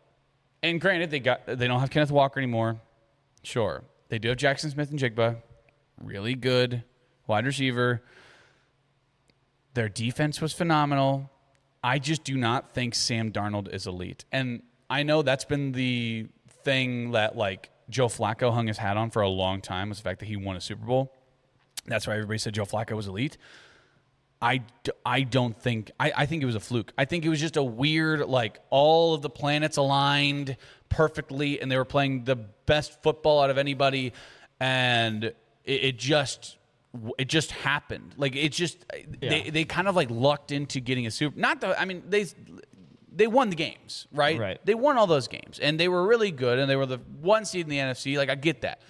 and granted, they don't have Kenneth Walker anymore. Sure. They do have Jackson Smith-Njigba. Really good wide receiver. Their defense was phenomenal. I just do not think Sam Darnold is elite. And I know that's been the thing that, like, Joe Flacco hung his hat on for a long time, was the fact that he won a Super Bowl. That's why everybody said Joe Flacco was elite. I don't think – I think it was a fluke. I think it was just a weird, like, all of the planets aligned perfectly, and they were playing the best football out of anybody, and it just happened. Like, it just they kind of, like, lucked into getting a Super – they won the games, right? Right. They won all those games, and they were really good, and they were the 1 seed in the NFC. Like, I get that.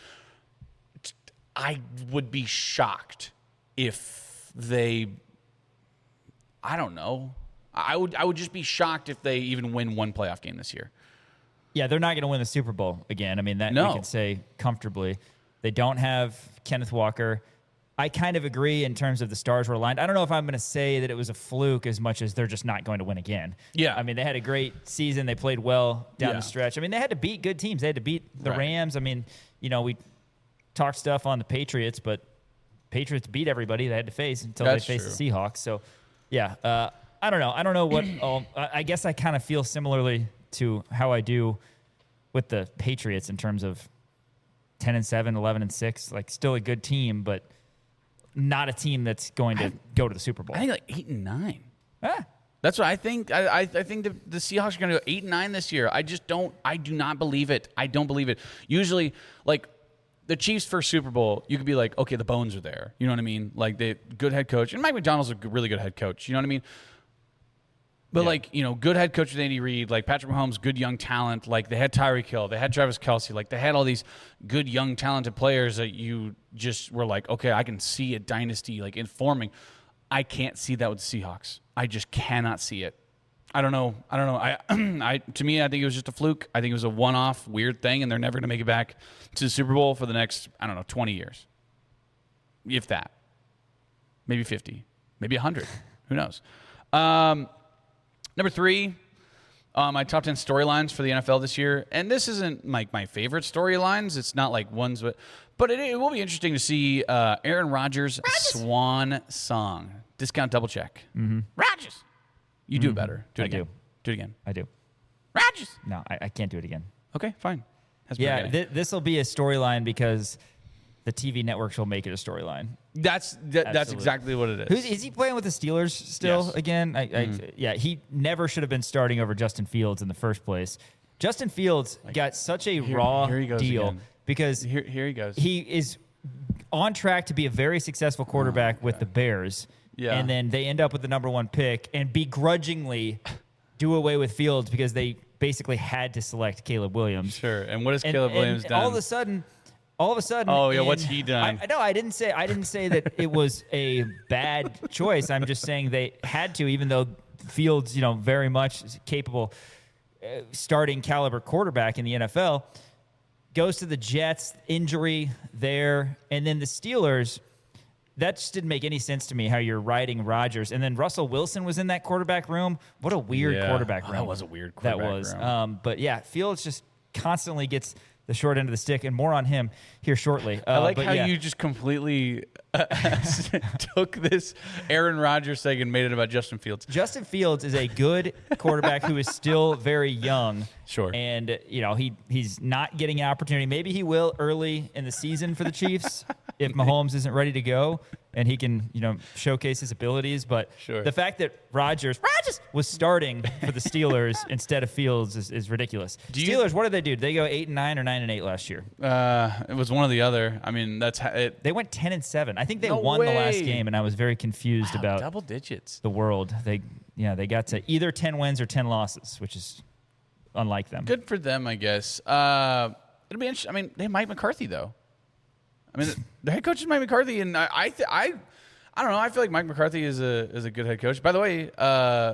I would be shocked if they, I don't know. I would just be shocked if they even win one playoff game this year. Yeah, they're not going to win the Super Bowl again. I mean, that No. we can say comfortably. They don't have Kenneth Walker. I kind of agree in terms of the stars were aligned. I don't know if I'm going to say that it was a fluke as much as they're just not going to win again. Yeah. I mean, they had a great season. They played well down Yeah. the stretch. I mean, they had to beat good teams. They had to beat the Right. Rams. I mean, we talked stuff on the Patriots, but Patriots beat everybody they had to face until That's they faced true. the Seahawks. So, yeah, I don't know. I don't know what I guess I kind of feel similarly to how I do with the Patriots in terms of 10-7, 11-6, like still a good team, but not a team that's going to go to the Super Bowl. I think like 8 and 9. Ah, That's what I think. I think the Seahawks are going to go 8 and 9 this year. I do not believe it. I don't believe it. Usually, like the Chiefs' first Super Bowl, you could be like, okay, the bones are there. You know what I mean? Like they good head coach, and Mike McDonald's a really good head coach. You know what I mean? But Yeah. Good head coach with Andy Reid, like Patrick Mahomes, good young talent. Like they had Tyreek Hill, they had Travis Kelce, like they had all these good young talented players that you just were like, okay, I can see a dynasty like informing. I can't see that with the Seahawks. I just cannot see it. I don't know. To me, I think it was just a fluke. I think it was a one-off weird thing, and they're never going to make it back to the Super Bowl for the next, 20 years, if that. Maybe 50, maybe 100. Who knows? Number 3, my top 10 storylines for the NFL this year. And this isn't like my favorite storylines. It's not like ones, but it will be interesting to see Aaron Rodgers' swan song. Discount double check. Mm-hmm. Rodgers. You do it better. Do it I again. do. Do it again. I do. Rodgers. No, I can't do it again. Okay, fine. That's Yeah, better. this will be a storyline because the TV networks will make it a storyline. That's exactly what it is. Is he playing with the Steelers still Yes. again? Yeah, he never should have been starting over Justin Fields in the first place. Justin Fields got such a raw here he goes deal again. because Here he goes. he is on track to be a very successful quarterback with the Bears. Yeah. And then they end up with the number 1 pick and begrudgingly do away with Fields because they basically had to select Caleb Williams. Sure. And what has Caleb Williams done? All of a sudden. Oh, yeah, what's he done? I didn't say that it was a bad choice. I'm just saying they had to, even though Fields, very much is capable starting caliber quarterback in the NFL, goes to the Jets, injury there, and then the Steelers. That just didn't make any sense to me how you're riding Rodgers. And then Russell Wilson was in that quarterback room. What a weird quarterback room. That was a weird quarterback room. But yeah, Fields just constantly gets the short end of the stick, and more on him here shortly. I like how you just completely took this Aaron Rodgers thing and made it about Justin Fields. Justin Fields is a good quarterback who is still very young. Sure. And, he's not getting an opportunity. Maybe he will early in the season for the Chiefs if Mahomes isn't ready to go and he can, showcase his abilities. But Sure. the fact that Rodgers was starting for the Steelers instead of Fields is ridiculous. Steelers, what did they do? Did they go 8-9 or 9-8 last year? It was one or the other. I mean, that's it. They went 10-7. I think they No won the last way. game, and I was very confused about double digits. the world. They got to either 10 wins or 10 losses, which is unlike them. Good for them, I guess. It'll be interesting. I mean, they have Mike McCarthy though. I mean, the head coach is Mike McCarthy, and I don't know. I feel like Mike McCarthy is a good head coach. By the way,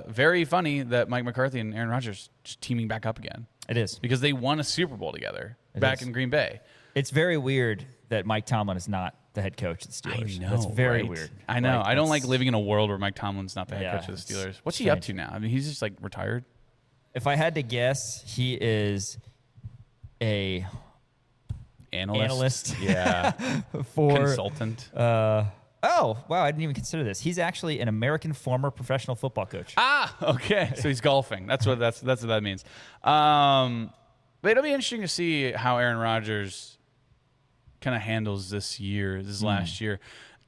very funny that Mike McCarthy and Aaron Rodgers just teaming back up again. It is. Because they won a Super Bowl together back is. in Green Bay. It's very weird that Mike Tomlin is not the head coach of the Steelers. I know. That's very right? weird. I know. Like, I don't like that's- living in a world where Mike Tomlin's not the head Yeah, coach of the Steelers. it's What's he up strange. to now? I mean, he's just like retired. If I had to guess, he is a analyst. Yeah. for Consultant. Oh, wow, I didn't even consider this. He's actually an American former professional football coach. Okay. So he's golfing. That's what that means. But it'll be interesting to see how Aaron Rodgers kind of handles this last year.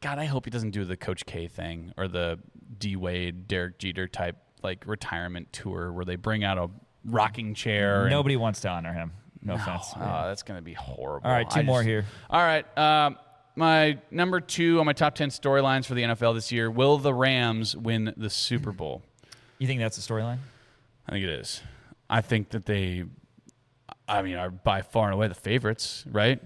God, I hope he doesn't do the Coach K thing or the D Wade, Derek Jeter type like retirement tour where they bring out a rocking chair. Nobody wants to honor him. No offense. That's going to be horrible. All right, two more here. All right. My number 2 on my top 10 storylines for the NFL this year, will the Rams win the Super Bowl? You think that's a storyline? I think it is. I think that they, are by far and away the favorites, right?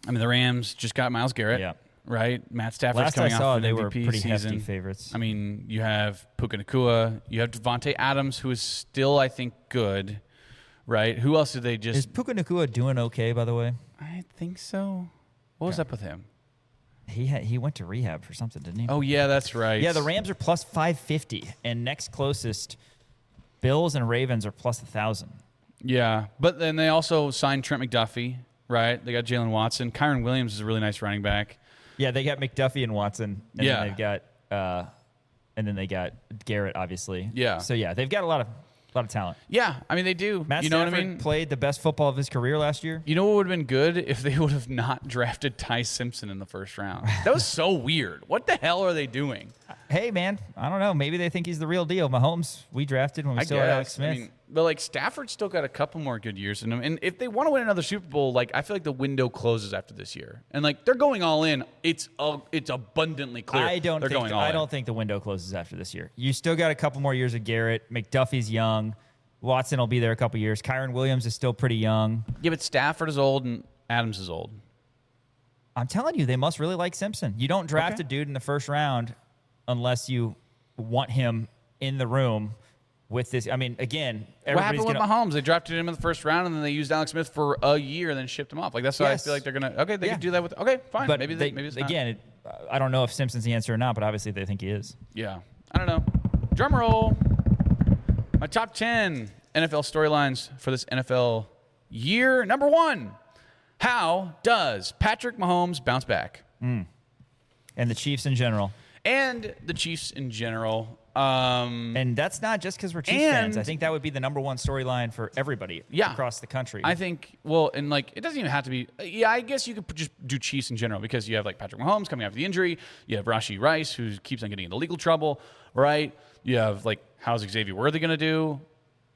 I mean, the Rams just got Myles Garrett. Yeah. Right? Matt Stafford's Last coming I saw, off an they MVP were pretty season. hefty favorites. I mean, you have Puka Nacua. You have Devontae Adams, who is still, I think, good. Right? Who else did they just... Is Puka Nacua doing okay, by the way? I think so. What was up with him? He went to rehab for something, didn't he? Oh, yeah, that's right. Yeah, the Rams are plus 550, and next closest, Bills and Ravens are plus 1,000. Yeah, but then they also signed Trent McDuffie, right? They got Jalen Watson. Kyron Williams is a really nice running back. Yeah, they got McDuffie and Watson, and Yeah. then they got Garrett, obviously. Yeah. So yeah, they've got a lot of talent. Yeah, I mean, they do. Matt you know Stafford what I mean? played the best football of his career last year. You know what would have been good if they would have not drafted Ty Simpson in the first round. That was so weird. What the hell are they doing? Hey, man, I don't know. Maybe they think he's the real deal. Mahomes, we drafted when we still had Alex Smith. But like Stafford's still got a couple more good years in him, and if they want to win another Super Bowl, like I feel like the window closes after this year, and like they're going all in. It's abundantly clear. I don't think the window closes after this year. You still got a couple more years of Garrett. McDuffie's young. Watson will be there a couple years. Kyron Williams is still pretty young. Yeah, but Stafford is old and Adams is old. I'm telling you, they must really like Simpson. You don't draft a dude in the first round unless you want him in the room with this. I mean, again, what happened with Mahomes? They drafted him in the first round, and then they used Alex Smith for a year, and then shipped him off. Like that's why I feel like they're gonna. Okay, they could do that with. Okay, fine. But maybe it's not. Again, I don't know if Simpson's the answer or not, but obviously they think he is. Yeah, I don't know. Drum roll. My top 10 NFL storylines for this NFL year. Number 1, how does Patrick Mahomes bounce back? And the Chiefs in general. And the Chiefs in general. And that's not just because we're Chiefs fans. I think that would be the number one storyline for everybody across the country. I think, and like, it doesn't even have to be. Yeah, I guess you could just do Chiefs in general because you have like Patrick Mahomes coming after the injury. You have Rashee Rice, who keeps on getting into legal trouble, right? You have like, how's Xavier Worthy going to do?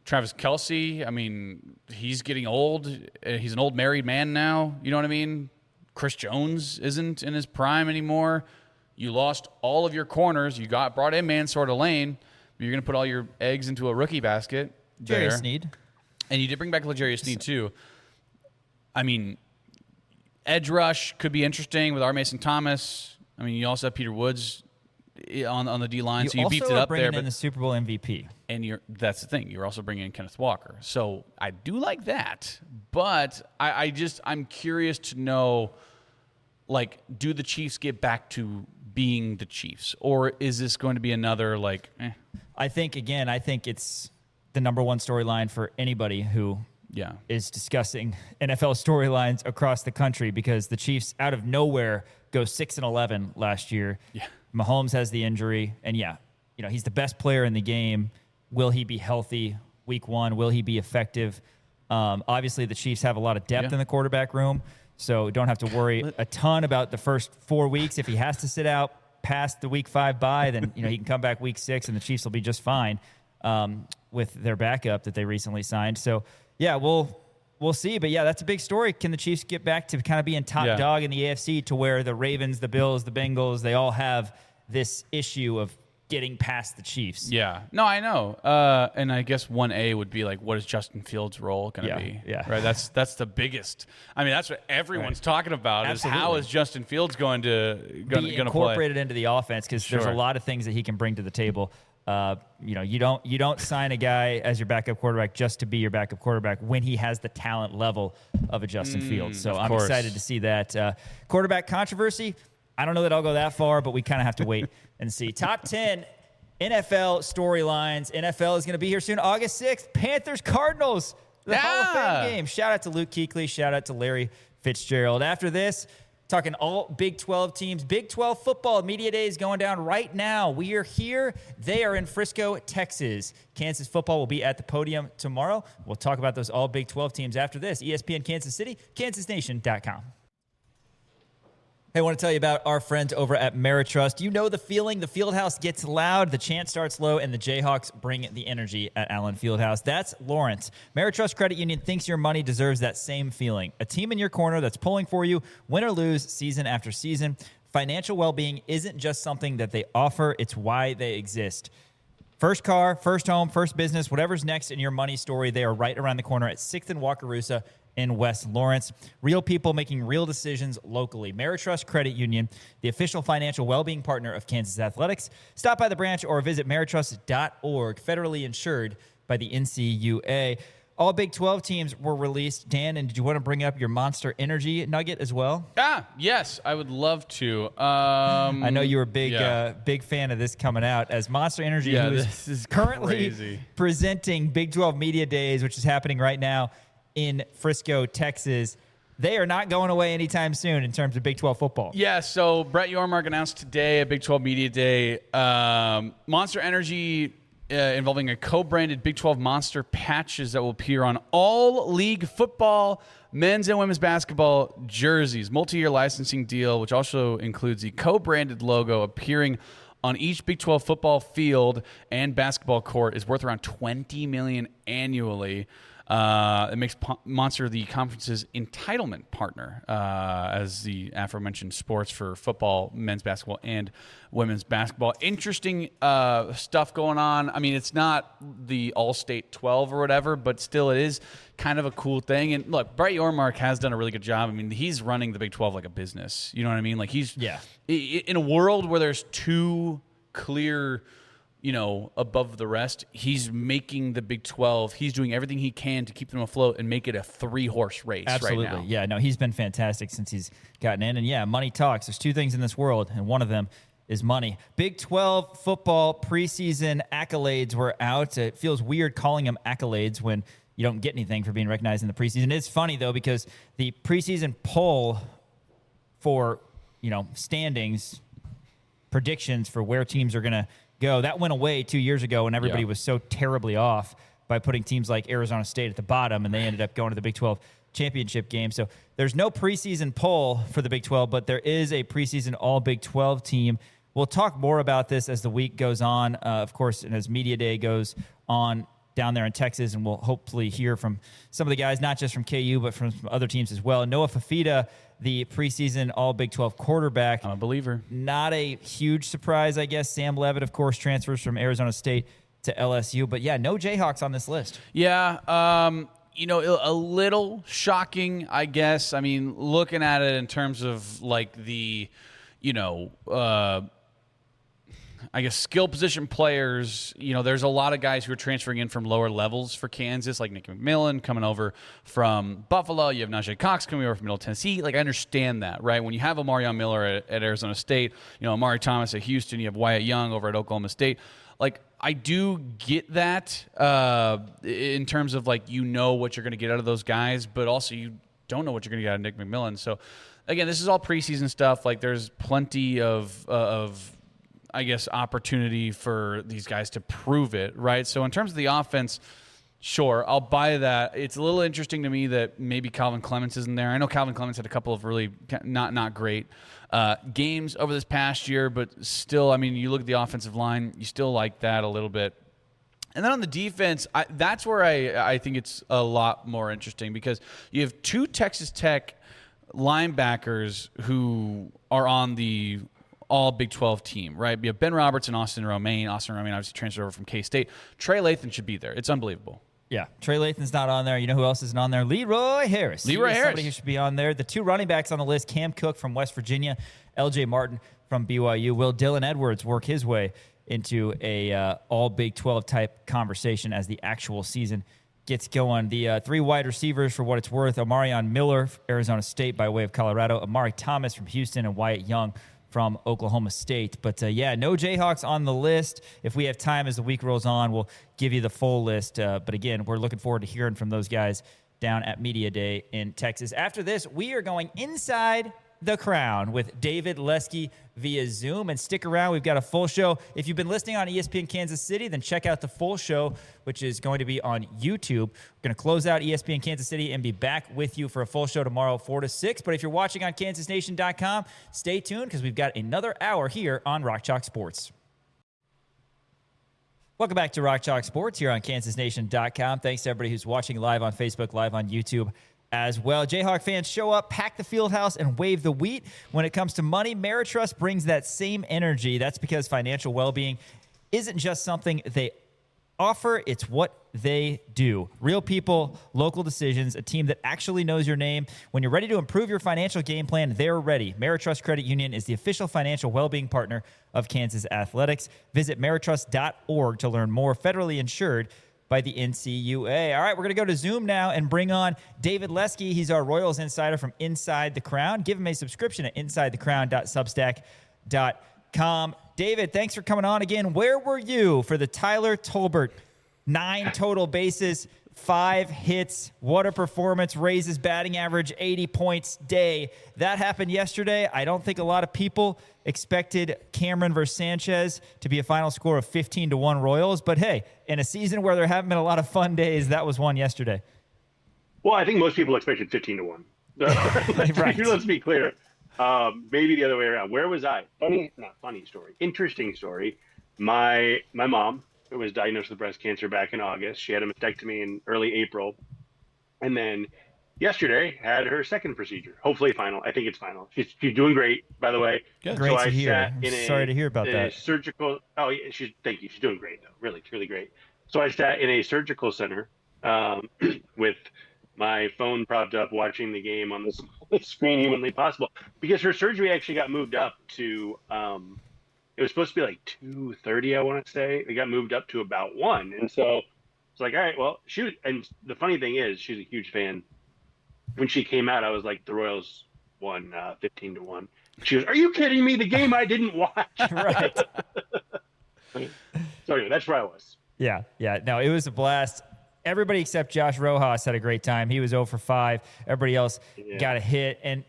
Travis Kelce, I mean, he's getting old. He's an old married man now. You know what I mean? Chris Jones isn't in his prime anymore. You lost all of your corners. You brought in Mansour Lane. But you're going to put all your eggs into a rookie basket there. Jarius Sneed. And you did bring back L'Jarius Sneed, too. I mean, edge rush could be interesting with R. Mason Thomas. I mean, you also have Peter Woods on the D-line, so you beefed it up there. But in the Super Bowl MVP. And that's the thing. You're also bringing in Kenneth Walker. So I do like that. But I'm curious to know, like, do the Chiefs get back to being the Chiefs? Or is this going to be another, like, I think it's the number one storyline for anybody who is discussing NFL storylines across the country because the Chiefs, out of nowhere, go 6-11 last year. Yeah. Mahomes has the injury, and he's the best player in the game. Will he be healthy week 1? Will he be effective? Obviously, the Chiefs have a lot of depth in the quarterback room, so don't have to worry a ton about the first 4 weeks. If he has to sit out past the week 5 bye, then he can come back week 6, and the Chiefs will be just fine with their backup that they recently signed. So, yeah, we'll see. But, yeah, that's a big story. Can the Chiefs get back to kind of being top dog in the AFC to where the Ravens, the Bills, the Bengals, they all have this issue of getting past the Chiefs? Yeah. No, I know. And I guess 1A would be like, what is Justin Fields' role going to be? Yeah. Right? That's the biggest. I mean, that's what everyone's talking about. Absolutely. Is how is Justin Fields going to be incorporated into the offense because there's a lot of things that he can bring to the table. You don't sign a guy as your backup quarterback just to be your backup quarterback when he has the talent level of a Justin Fields. So I'm excited to see that. Quarterback controversy, I don't know that I'll go that far, but we kind of have to wait and see. Top 10 NFL storylines. NFL is going to be here soon. August 6th, Panthers-Cardinals, the Hall of Fame game. Shout out to Luke Kuechly. Shout out to Larry Fitzgerald. After this, talking all Big 12 teams. Big 12 football media day is going down right now. We are here. They are in Frisco, Texas. Kansas football will be at the podium tomorrow. We'll talk about those all Big 12 teams after this. ESPN Kansas City, kansasnation.com. Hey, I want to tell you about our friends over at Meritrust. You know the feeling. The Fieldhouse gets loud, the chant starts low, and the Jayhawks bring the energy at Allen Fieldhouse. That's Lawrence. Meritrust Credit Union thinks your money deserves that same feeling. A team in your corner that's pulling for you, win or lose, season after season. Financial well-being isn't just something that they offer. It's why they exist. First car, first home, first business, whatever's next in your money story, they are right around the corner at 6th and Wakarusa in West Lawrence. Real people making real decisions locally. Meritrust Credit Union, the official financial well-being partner of Kansas Athletics. Stop by the branch or visit meritrust.org, federally insured by the NCUA. All Big 12 teams were released. Dan, and did you want to bring up your Monster Energy nugget as well? Yes, I would love to. I know you were a big fan of this coming out, as Monster Energy, who is currently presenting Big 12 Media Days, which is happening right now in Frisco, Texas. They are not going away anytime soon in terms of Big 12 football. Yeah, so Brett Yormark announced today at Big 12 Media Day, Monster Energy involving a co-branded Big 12 Monster patches that will appear on all league football, men's and women's basketball jerseys. Multi-year licensing deal, which also includes the co-branded logo appearing on each Big 12 football field and basketball court, is worth around $20 million annually. It makes Monster the conference's entitlement partner, as the aforementioned sports for football, men's basketball, and women's basketball. Interesting stuff going on. I mean, it's not the All-State 12 or whatever, but still it is kind of a cool thing. And look, Brett Yormark has done a really good job. I mean, he's running the Big 12 like a business. You know what I mean? Like in a world where there's two clear, above the rest, he's making the Big 12. He's doing everything he can to keep them afloat and make it a 3-horse race. Absolutely. Right now. Yeah, no, he's been fantastic since he's gotten in. And yeah, money talks. There's two things in this world, and one of them is money. Big 12 football preseason accolades were out. It feels weird calling them accolades when you don't get anything for being recognized in the preseason. It's funny, though, because the preseason poll for, standings, predictions for where teams are going to go, that went away 2 years ago when everybody was so terribly off by putting teams like Arizona State at the bottom, and they ended up going to the Big 12 championship game. So there's no preseason poll for the Big 12, but there is a preseason all Big 12 team. We'll talk more about this as the week goes on, of course, and as Media Day goes on down there in Texas, and we'll hopefully hear from some of the guys, not just from KU, but from some other teams as well. Noah Fafita, the preseason all Big 12 quarterback. I'm a believer. Not a huge surprise, I guess. Sam Levitt, of course, transfers from Arizona State to LSU. But, yeah, no Jayhawks on this list. Yeah, a little shocking, I guess. I mean, looking at it in terms of, like, the, I guess skill position players, there's a lot of guys who are transferring in from lower levels for Kansas, like Nick McMillan coming over from Buffalo. You have Najee Cox coming over from Middle Tennessee. Like, I understand that, right? When you have Omarion Miller at Arizona State, Amari Thomas at Houston, you have Wyatt Young over at Oklahoma State. Like, I do get that in terms of, like, what you're going to get out of those guys, but also you don't know what you're going to get out of Nick McMillan. So, again, this is all preseason stuff. Like, there's plenty of I guess, opportunity for these guys to prove it, right? So in terms of the offense, sure, I'll buy that. It's a little interesting to me that maybe Calvin Clements isn't there. I know Calvin Clements had a couple of really not great games over this past year, but still, I mean, you look at the offensive line, you still like that a little bit. And then on the defense, that's where I think it's a lot more interesting, because you have two Texas Tech linebackers who are on the all Big 12 team, right? You have Ben Roberts and Austin Romaine. Austin Romaine obviously transferred over from K-State. Trey Lathan should be there. It's unbelievable. Yeah, Trey Lathan's not on there. You know who else isn't on there? Leroy Harris. Somebody who should be on there. The two running backs on the list, Cam Cook from West Virginia, L.J. Martin from BYU. Will Dylan Edwards work his way into a all Big 12 type conversation as the actual season gets going? The three wide receivers, for what it's worth, Omarion Miller, Arizona State by way of Colorado, Amari Thomas from Houston, and Wyatt Young from Oklahoma State. But, no Jayhawks on the list. If we have time as the week rolls on, we'll give you the full list. But, again, we're looking forward to hearing from those guys down at Media Day in Texas. After this, we are going inside the Crown with David Lesky via Zoom. And stick around. We've got a full show. If you've been listening on ESPN Kansas City, then check out the full show, which is going to be on YouTube. We're going to close out ESPN Kansas City and be back with you for a full show tomorrow, 4 to 6. But if you're watching on KansasNation.com, stay tuned, because we've got another hour here on Rock Chalk Sports. Welcome back to Rock Chalk Sports here on KansasNation.com. Thanks to everybody who's watching live on Facebook, live on YouTube as well. Jayhawk fans, show up, pack the field house, and wave the wheat. When it comes to money, Meritrust brings that same energy. That's because financial well-being isn't just something they offer, it's what they do. Real people, local decisions, a team that actually knows your name. When you're ready to improve your financial game plan, they're ready. Meritrust Credit Union is the official financial well-being partner of Kansas Athletics. Visit meritrust.org to learn more. Federally insured by the NCUA. All right, we're going to go to Zoom now and bring on David Lesky. He's our Royals insider from Inside the Crown. Give him a subscription at insidethecrown.substack.com. David, thanks for coming on again. Where were you for the Tyler Tolbert 9 total bases, 5 hits? What a performance. Raises batting average 80 points day. That happened yesterday. I don't think a lot of people expected Cameron versus Sanchez to be a final score of 15-1 Royals. But hey, in a season where there haven't been a lot of fun days, that was one yesterday. Well, I think most people expected 15-1. Right. Let's be clear. Maybe the other way around. Where was I? Not funny story. Interesting story. My mom was diagnosed with breast cancer back in August. She had a mastectomy in early April, and then yesterday had her second procedure. Hopefully final. I think it's final. She's doing great, by the way. Good. Great to hear. I'm sorry to hear about that. Surgical. Oh, yeah, thank you. She's doing great though. Really, truly great. So I sat in a surgical center with my phone propped up, watching the game on the screen humanly possible, because her surgery actually got moved up to. It was supposed to be like 2:30, I want to say. It got moved up to about 1, and so it's like, all right, well, and the funny thing is, she's a huge fan. When she came out, I was like, the Royals won 15-1. She was, are you kidding me? The game I didn't watch. Right. So anyway, that's where I was. Yeah. No, it was a blast. Everybody except Josh Rojas had a great time. He was 0 for 5. Everybody else got a hit. And,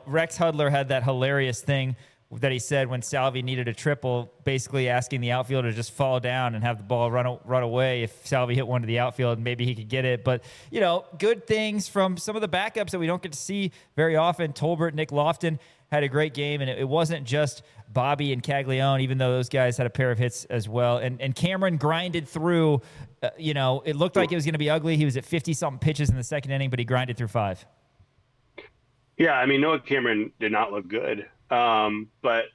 Rex Hudler had that hilarious thing that he said when Salvi needed a triple, basically asking the outfielder to just fall down and have the ball run away. If Salvi hit one to the outfield, maybe he could get it. But, good things from some of the backups that we don't get to see very often. Tolbert, Nick Lofton had a great game, and it wasn't just Bobby and Caglione, even though those guys had a pair of hits as well. And Cameron grinded through, it looked like it was going to be ugly. He was at 50-something pitches in the second inning, but he grinded through 5. Yeah, I mean, Noah Cameron did not look good. But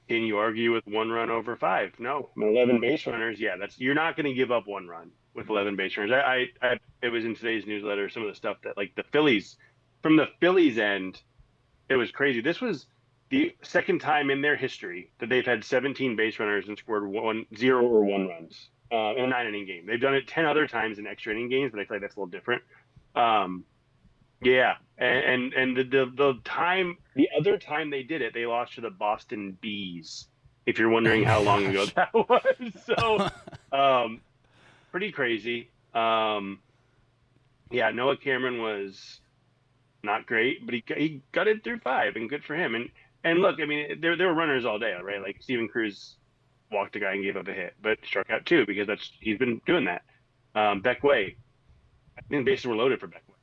can you argue with 1 run over 5? No. 11 base runners, you're not going to give up 1 run with 11 base runners. It was in today's newsletter, some of the stuff that, like, from the Phillies end, it was crazy. This was the second time in their history that they've had 17 base runners and scored 0 or 1 runs in a 9-inning game. They've done it 10 other times in extra inning games, but I feel like that's a little different. Yeah, and the other time they did it, they lost to the Boston Bees. If you're wondering how long ago that was, so pretty crazy. Noah Cameron was not great, but he got it through 5, and good for him. And look, I mean, there were runners all day, right? Like Steven Cruz walked a guy and gave up a hit, but struck out 2 because he's been doing that. Beck Way, I think the bases were loaded for Beck Way.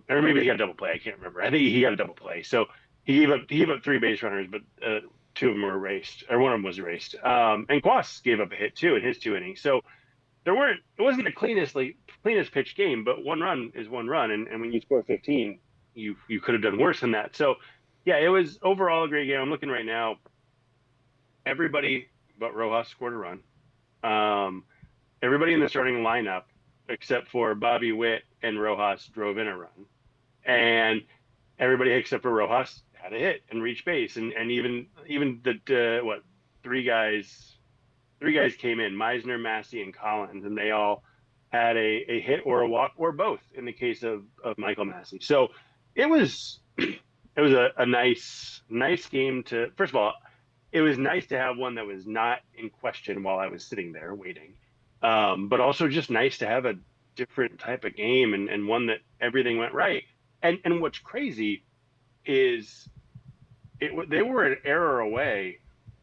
Or maybe he got a double play. I can't remember. I think he got a double play. So he gave up 3 base runners, but 2 of them were erased, or one of them was erased. And Quas gave up a hit too in his 2 innings. So it wasn't the cleanest pitch game, but 1 run is 1 run, and when you score 15, you could have done worse than that. So yeah, it was overall a great game. I'm looking right now. Everybody but Rojas scored a run. Everybody in the starting lineup, except for Bobby Witt and Rojas, drove in a run, and everybody except for Rojas had a hit and reached base, and even the 3 guys came in, Meisner, Massey, and Collins, and they all had a hit or a walk or both in the case of Michael Massey. So it was a nice game to. First of all, it was nice to have one that was not in question while I was sitting there waiting. But also just nice to have a different type of game and one that everything went right. And what's crazy is they were an error away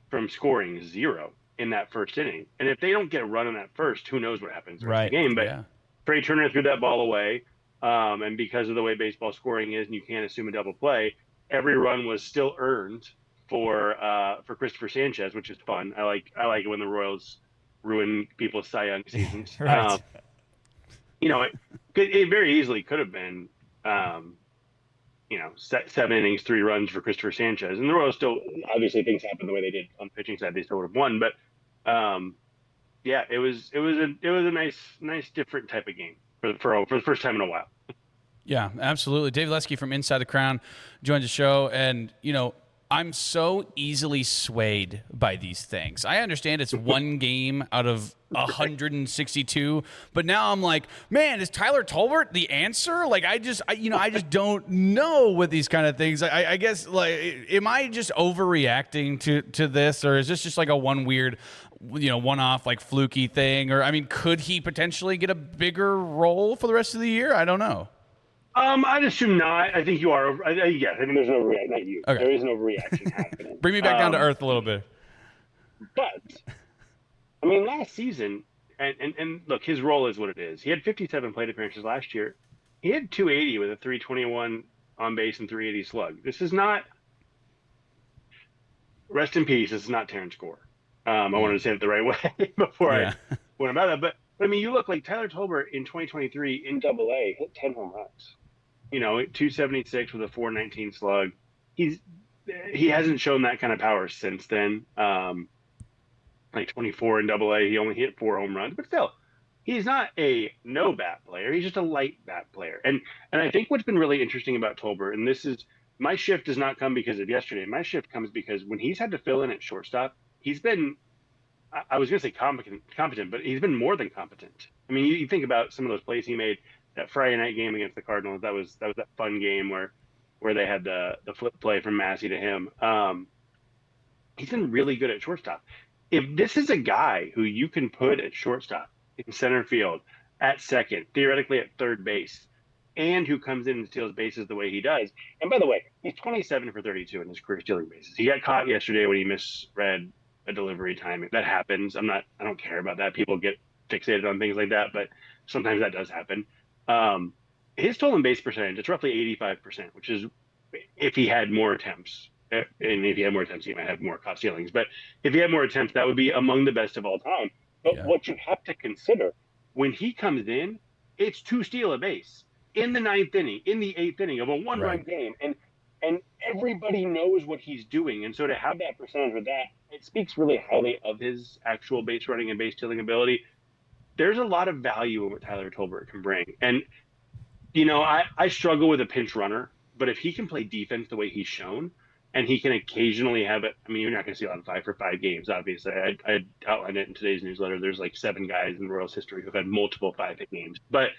from scoring 0 in that first inning. And if they don't get a run in that first, who knows what happens in the game. But Trey Turner threw that ball away. And because of the way baseball scoring is, and you can't assume a double play, every run was still earned for Christopher Sanchez, which is fun. I like it when the Royals ruin people's Cy Young seasons. Right. It very easily could have been, 7 innings, 3 runs for Christopher Sanchez. And the Royals still, obviously things happened the way they did on the pitching side, they still would have won. But Yeah, it was a nice different type of game for the first time in a while. Yeah, absolutely. Dave Lesky from Inside the Crown joins the show, and I'm so easily swayed by these things. I understand it's one game out of 162, but now I'm like, man, is Tyler Tolbert the answer? Like, I just don't know with these kind of things. I guess, like, am I just overreacting to this, or is this just like a one-off, like, fluky thing? Or, I mean, could he potentially get a bigger role for the rest of the year? I don't know. I'd assume not. I think you are. Yes, I think there's an overreaction. Not you. Okay. There is an overreaction happening. Bring me back down to earth a little bit. But I mean, last season, and look, his role is what it is. He had 57 plate appearances last year. He had 280 with a 321 on base and 380 slug. This is not. Rest in peace. This is not Terrence Gore. I wanted to say it the right way before I went about that. But I mean, you look like Tyler Tolbert in 2023 in Double-A hit 10 home runs. 276 with a 419 slug. He hasn't shown that kind of power since then. Like 24 in Double-A, he only hit 4 home runs, but still, he's not a no bat player. He's just a light bat player. And I think what's been really interesting about Tolbert, and this is my shift does not come because of yesterday. My shift comes because when he's had to fill in at shortstop, he's been. I was going to say competent, but he's been more than competent. I mean, you think about some of those plays he made. That Friday night game against the Cardinals, that was that fun game where they had the flip play from Massey to him. He's been really good at shortstop. If this is a guy who you can put at shortstop, in center field, at second, theoretically at third base, and who comes in and steals bases the way he does. And by the way, he's 27 for 32 in his career stealing bases. He got caught yesterday when he misread a delivery time. That happens. I don't care about that. People get fixated on things like that, but sometimes that does happen. His stolen base percentage, it's roughly 85%, which is if he had more attempts. And if he had more attempts, he might have more caught stealings. But if he had more attempts, that would be among the best of all time. But what you have to consider, when he comes in, it's to steal a base in the 9th inning, in the 8th inning of a one-run game. And everybody knows what he's doing. And so to have that percentage with that, it speaks really highly of his actual base running and base stealing ability. There's a lot of value in what Tyler Tolbert can bring. And, I struggle with a pinch runner, but if he can play defense the way he's shown, and he can occasionally have it, I mean, you're not going to see a lot of 5-for-5 games, obviously. I outlined it in today's newsletter. There's like 7 guys in the Royals history who've had multiple 5-hit games. But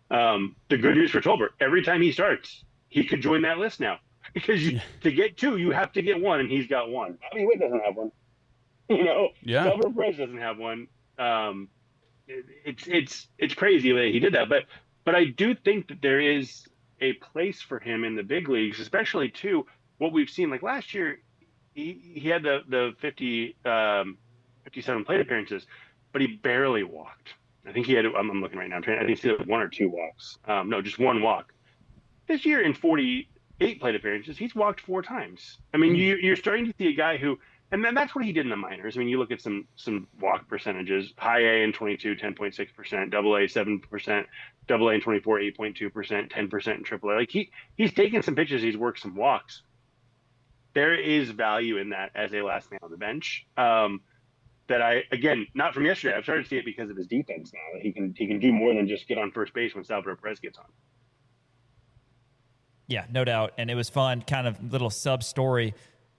the good news for Tolbert, every time he starts, he could join that list now. Because to get 2, you have to get 1, and he's got 1. Bobby Witt doesn't have 1. Albert Perez doesn't have 1. It's crazy that he did that, but I do think that there is a place for him in the big leagues, especially too what we've seen. Like last year, he had the 57 plate appearances, but he barely walked. I think he had. I'm looking right now. I think he had 1 or 2 walks. No, just 1 walk. This year in 48 plate appearances, he's walked 4 times. I mean, you're starting to see a guy who. And then that's what he did in the minors. I mean, you look at some walk percentages. High A in 22, 10.6%. Double A, 7%. Double A in 24, 8.2%. 10% in Triple A. Like he's taken some pitches. He's worked some walks. There is value in that as a last man on the bench. That I, again, not from yesterday. I've started to see it because of his defense now. That he can do more than just get on first base when Salvador Perez gets on. Yeah, no doubt. And it was fun, kind of little sub story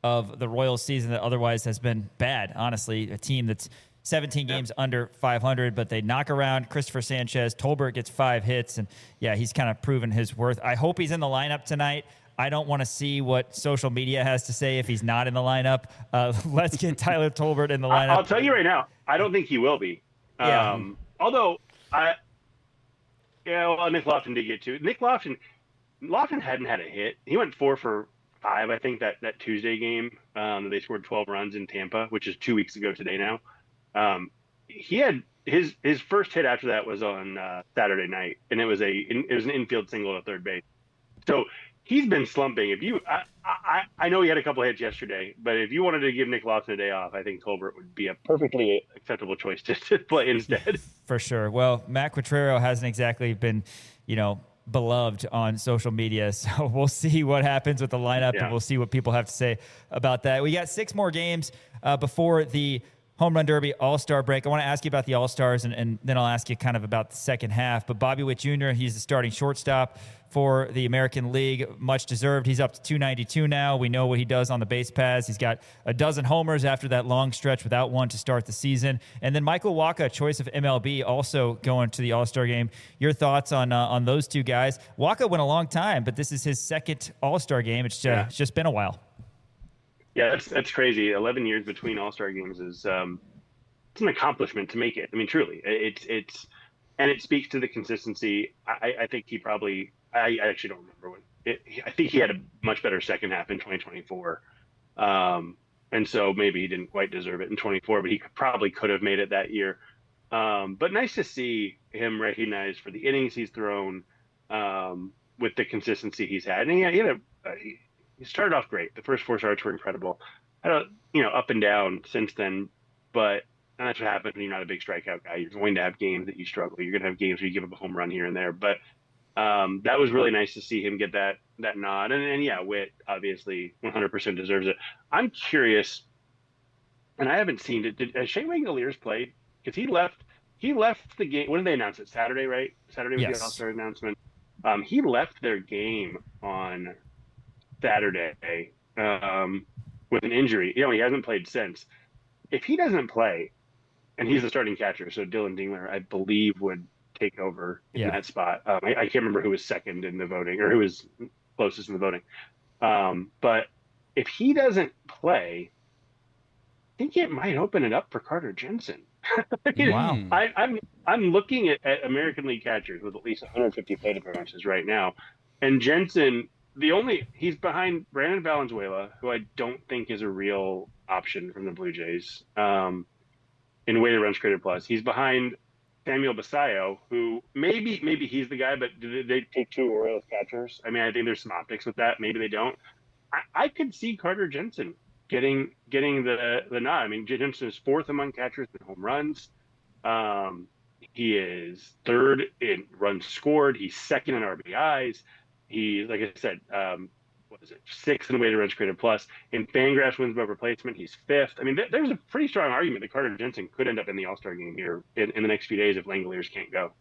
of the Royals season that otherwise has been bad, honestly. A team that's 17 games under 500, but they knock around Christopher Sanchez. Tolbert gets 5 hits, and yeah, he's kind of proven his worth. I hope he's in the lineup tonight. I don't want to see what social media has to say if he's not in the lineup. Let's get Tyler Tolbert in the lineup. I'll tell you right now, I don't think he will be. Yeah. Although, Nick Lofton did get 2. Nick Lofton hadn't had a hit. He went 4 for 5, I think, that Tuesday game. They scored 12 runs in Tampa, which is 2 weeks ago today now. He had his first hit after that was on Saturday night, and it was an infield single to third base. So he's been slumping. I know he had a couple of hits yesterday, but if you wanted to give Nick Lofton a day off, I think Tolbert would be a perfectly acceptable choice to play instead. For sure. Well, Matt Quatrero hasn't exactly been, beloved on social media. So we'll see what happens with the lineup, and we'll see what people have to say about that. We got 6 more games before the Home Run Derby All-Star break. I want to ask you about the All-Stars, and then I'll ask you kind of about the second half. But Bobby Witt Jr., he's the starting shortstop for the American League. Much deserved. He's up to 292 now. We know what he does on the base paths. He's got a dozen homers after that long stretch without one to start the season. And then Michael Wacha, choice of MLB, also going to the All-Star game. Your thoughts on those two guys? Wacha went a long time, but this is his second All-Star game. It's just been a while. Yeah, that's crazy. 11 years between All-Star games is it's an accomplishment to make it. I mean, truly, it's and it speaks to the consistency. I think he probably. I actually don't remember when. I think he had a much better second half in 2024, and so maybe he didn't quite deserve it in 24, but he probably could have made it that year. But nice to see him recognized for the innings he's thrown, with the consistency he's had, and he started off great. The first 4 starts were incredible. I don't, up and down since then, but and that's what happens when you're not a big strikeout guy. You're going to have games that you struggle. You're going to have games where you give up a home run here and there. But that was really nice to see him get that nod. And yeah, Witt obviously 100% deserves it. I'm curious, and I haven't seen it. Has Shea Langoliers played? Because he left the game. When did they announce it? Saturday, right? Saturday was the All-Star announcement. He left their game on Saturday with an injury. He hasn't played since. If he doesn't play, and he's the starting catcher, so Dylan Dingler, I believe, would take over in that spot. I can't remember who was second in the voting or who was closest in the voting. But if he doesn't play, I think it might open it up for Carter Jensen. Wow. I'm looking at American League catchers with at least 150 plate appearances right now, and Jensen. He's behind Brandon Valenzuela, who I don't think is a real option from the Blue Jays, in weighted runs created plus. He's behind Samuel Basayo, who maybe he's the guy, but do they take 2 Orioles catchers? I mean, I think there's some optics with that. Maybe they don't. I could see Carter Jensen getting the nod. I mean, Jensen is 4th among catchers in home runs. He is 3rd in runs scored. He's 2nd in RBIs. He's, like I said, 6th in weighted runs created plus. In Fangraphs wins above replacement, he's 5th. I mean, there's a pretty strong argument that Carter Jensen could end up in the All-Star game here in the next few days if Langoliers can't go.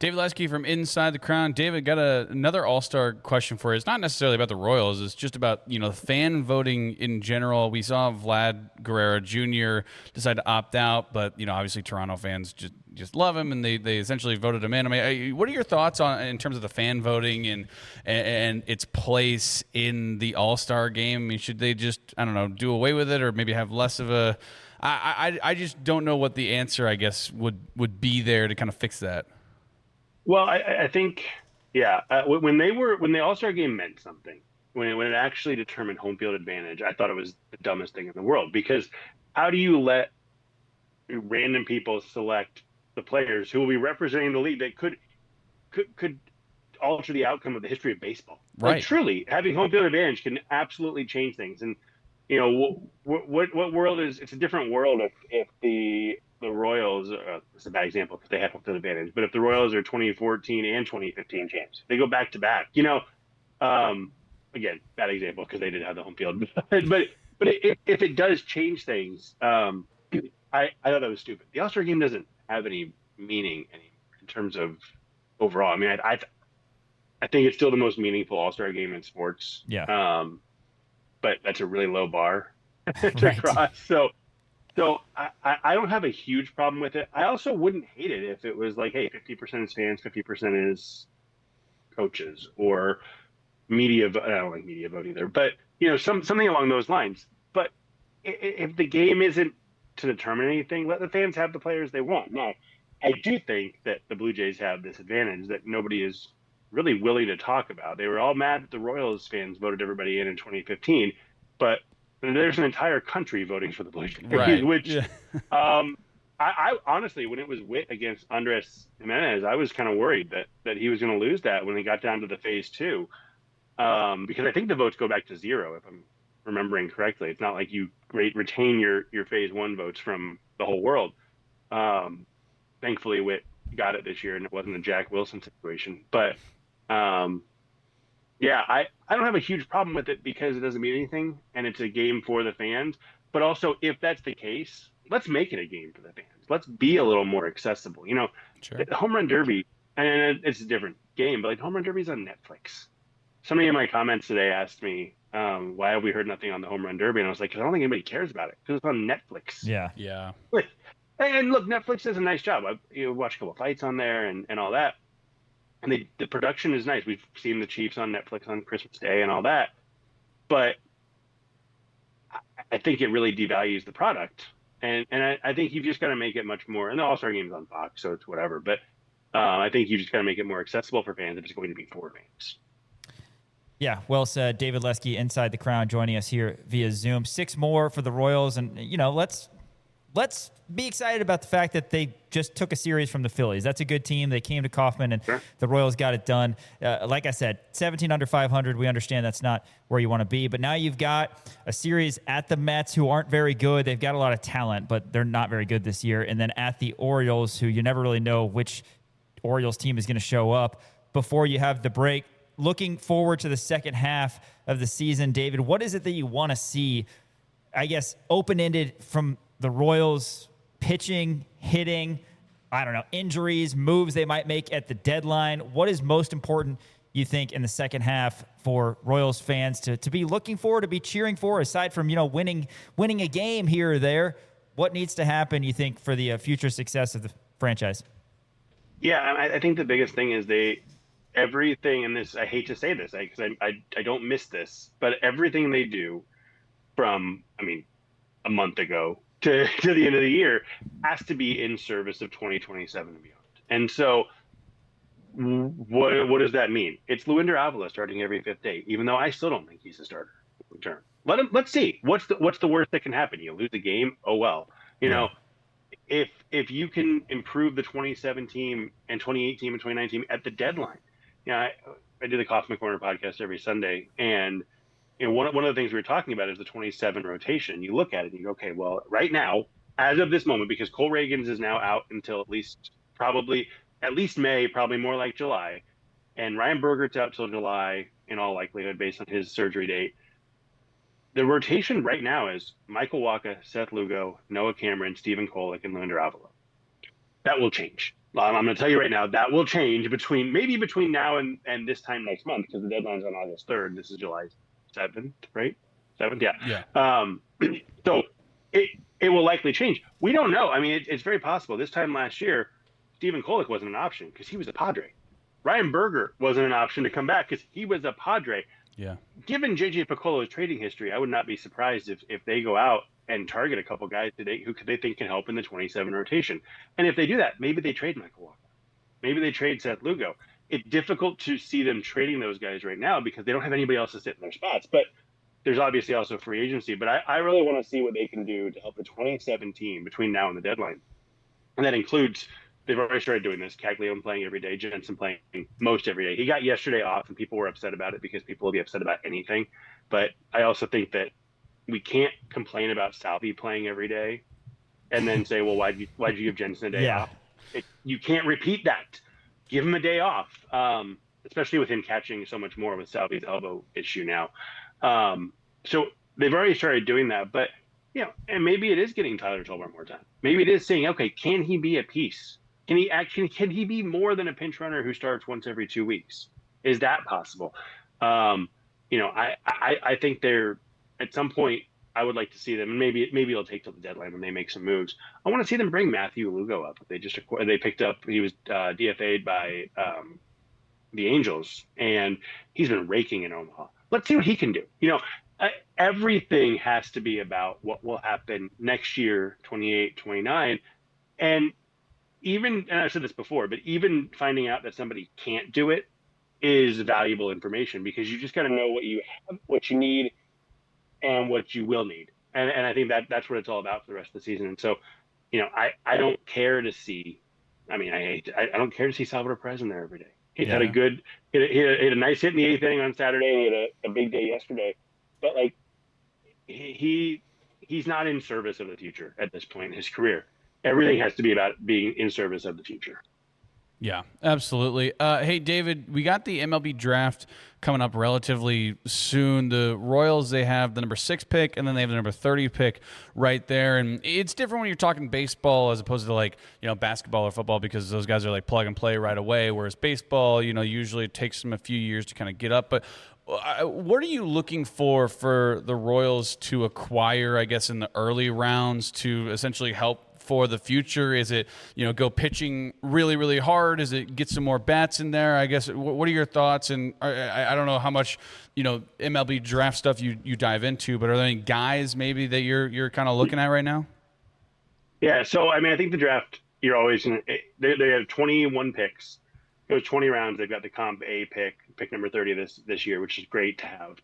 David Lesky from Inside the Crown. David, got another All-Star question for you. It's not necessarily about the Royals. It's just about, fan voting in general. We saw Vlad Guerrero Jr. decide to opt out, but, obviously Toronto fans just love him, and they essentially voted him in. I mean, what are your thoughts in terms of the fan voting and its place in the All-Star game? I mean, should they just, do away with it or maybe have less of a – I just don't know what the answer, I guess, would be there to kind of fix that. Well, I think, when the All-Star game meant something, when it actually determined home field advantage, I thought it was the dumbest thing in the world, because how do you let random people select the players who will be representing the league that could alter the outcome of the history of baseball? Right. Like, truly, having home field advantage can absolutely change things. And, what world is, it's a different world if the Royals, it's a bad example because they had home field advantage, but if the Royals are 2014 and 2015 champs, they go back to back. Again, bad example because they did have the home field, but if it does change things, I thought that was stupid. The All-Star game doesn't have any meaning in terms of overall. I mean, I think it's still the most meaningful All-Star game in sports. Yeah. But that's a really low bar to cross. So I don't have a huge problem with it. I also wouldn't hate it if it was like, hey, 50% is fans, 50% is coaches or media. I don't like media vote either, but something along those lines. But if the game isn't to determine anything, let the fans have the players they want. Now, I do think that the Blue Jays have this advantage that nobody is really willing to talk about. They were all mad that the Royals fans voted everybody in 2015, but there's an entire country voting for the Blue Jays, right. Which I honestly, when it was Witt against Andres Jimenez, I was kind of worried that he was going to lose that when they got down to the phase 2, because I think the votes go back to 0 if I'm remembering correctly. It's not like you retain your phase 1 votes from the whole world. Thankfully, Witt got it this year, and it wasn't a Jack Wilson situation. But I don't have a huge problem with it because it doesn't mean anything, and it's a game for the fans. But also, if that's the case, let's make it a game for the fans. Let's be a little more accessible. Sure. The home run derby, and it's a different game, but like home run derby's on Netflix. Somebody in my comments today asked me, why have we heard nothing on the home run derby? And I was like, because I don't think anybody cares about it because it's on Netflix. Yeah. Yeah. Like, and look, Netflix does a nice job. You watch a couple fights on there and all that. And the production is nice. We've seen the Chiefs on Netflix on Christmas Day and all that. But I think it really devalues the product. And I think you've just got to make it much more. And the All-Star Game's on Fox, so it's whatever. But I think you just got to make it more accessible for fans if it's going to be for fans. Yeah, well said. David Lesky, Inside the Crown, joining us here via Zoom. 6 more for the Royals. And, let's be excited about the fact that they just took a series from the Phillies. That's a good team. They came to Kauffman, and the Royals got it done. Like I said, 17 under 500. We understand that's not where you want to be. But now you've got a series at the Mets, who aren't very good. They've got a lot of talent, but they're not very good this year. And then at the Orioles, who you never really know which Orioles team is going to show up before you have the break. Looking forward to the second half of the season, David, what is it that you want to see, I guess, open-ended from the Royals? Pitching, hitting, I don't know, injuries, moves they might make at the deadline. What is most important, you think, in the second half for Royals fans to be looking for, to be cheering for, aside from, winning a game here or there? What needs to happen, you think, for the future success of the franchise? Yeah, I think the biggest thing is everything in this, I hate to say this because I don't miss this, but everything they do from, a month ago to the end of the year has to be in service of 2027 and beyond. And so what does that mean? It's Luinder Avila starting every 5th day, even though I still don't think he's a starter long term. Let's see. What's the worst that can happen? You lose the game? Oh well. If you can improve the 2017 and 2018 and 2019 at the deadline. I do the Kauffman Corner podcast every Sunday, and one of the things we were talking about is the 27 rotation. You look at it and you go, okay, well, right now, as of this moment, because Cole Reagans is now out until at least May, probably more like July, and Ryan Bergert's out till July in all likelihood based on his surgery date. The rotation right now is Michael Wacha, Seth Lugo, Noah Cameron, Stephen Kolek, and Luinder Avila. That will change. I'm going to tell you right now, that will change between now and this time next month, because the deadline's on August 3rd. This is July 7th, right? 7th, yeah. Yeah. So it will likely change. We don't know. It's very possible. This time last year, Stephen Kolek wasn't an option because he was a Padre. Ryan Berger wasn't an option to come back because he was a Padre. Yeah. Given JJ Piccolo's trading history, I would not be surprised if they go out and target a couple guys today who they think can help in the 27 rotation. And if they do that, maybe they trade Michael Wacha. Maybe they trade Seth Lugo. It's difficult to see them trading those guys right now because they don't have anybody else to sit in their spots. But there's obviously also free agency. But I really want to see what they can do to help the 27 team between now and the deadline. And that includes, they've already started doing this, Caglione playing every day, Jensen playing most every day. He got yesterday off, and people were upset about it because people will be upset about anything. But I also think that we can't complain about Salvi playing every day and then say, well, why'd you give Jensen a day off? You can't repeat that. Give him a day off, especially with him catching so much more with Salvi's elbow issue now. So they've already started doing that. But, and maybe it is getting Tyler Tolbert more time. Maybe it is saying, okay, can he be a piece? Can he be more than a pinch runner who starts once every 2 weeks? Is that possible? I think they're, at some point, I would like to see them, and maybe it'll take till the deadline when they make some moves. I want to see them bring Matthew Lugo up. They picked up, he was DFA'd by the Angels, and he's been raking in Omaha. Let's see what he can do. Everything has to be about what will happen next year, 28, 29, and I've said this before, but even finding out that somebody can't do it is valuable information, because you just got to know what you have, what you need, and what you will need. And I think that's what it's all about for the rest of the season. And so, I don't care to see, I don't care to see Salvador Perez in there every day. He had a nice hit in the 8th inning on Saturday, and he had a big day yesterday. But he's not in service of the future at this point in his career. Everything has to be about being in service of the future. Yeah, absolutely. Hey, David, we got the MLB draft coming up relatively soon. The Royals, they have the number 6 pick, and then they have the number 30 pick right there. And it's different when you're talking baseball as opposed to basketball or football, because those guys are like plug and play right away. Whereas baseball, usually it takes them a few years to kind of get up. But what are you looking for the Royals to acquire, I guess, in the early rounds to essentially help for the future? Is it, go pitching really, really hard? Is it get some more bats in there? I guess, what are your thoughts? And I don't know how much, MLB draft stuff you dive into, but are there any guys maybe that you're kind of looking at right now? Yeah. So, I mean, I think the draft, you're always going to, they have 21 picks, goes 20 rounds. They've got the comp A pick number 30 this year, which is great to have.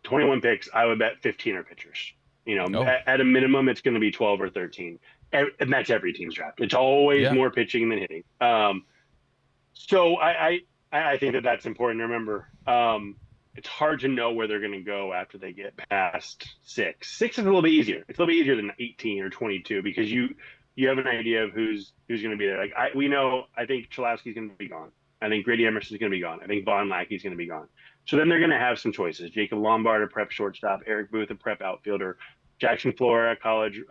21 picks, I would bet 15 are pitchers. Oh. At a minimum, it's going to be 12 or 13. And that's every team's draft. It's always more pitching than hitting. So I think that's important to remember. It's hard to know where they're going to go after they get past 6. 6 is a little bit easier. It's a little bit easier than 18 or 22 because you have an idea of who's going to be there. Like I think Chalowski's going to be gone. I think Grady Emerson's going to be gone. I think Von Lackey's going to be gone. So then they're going to have some choices. Jacob Lombard, a prep shortstop. Eric Booth, a prep outfielder. Jackson Flora, a college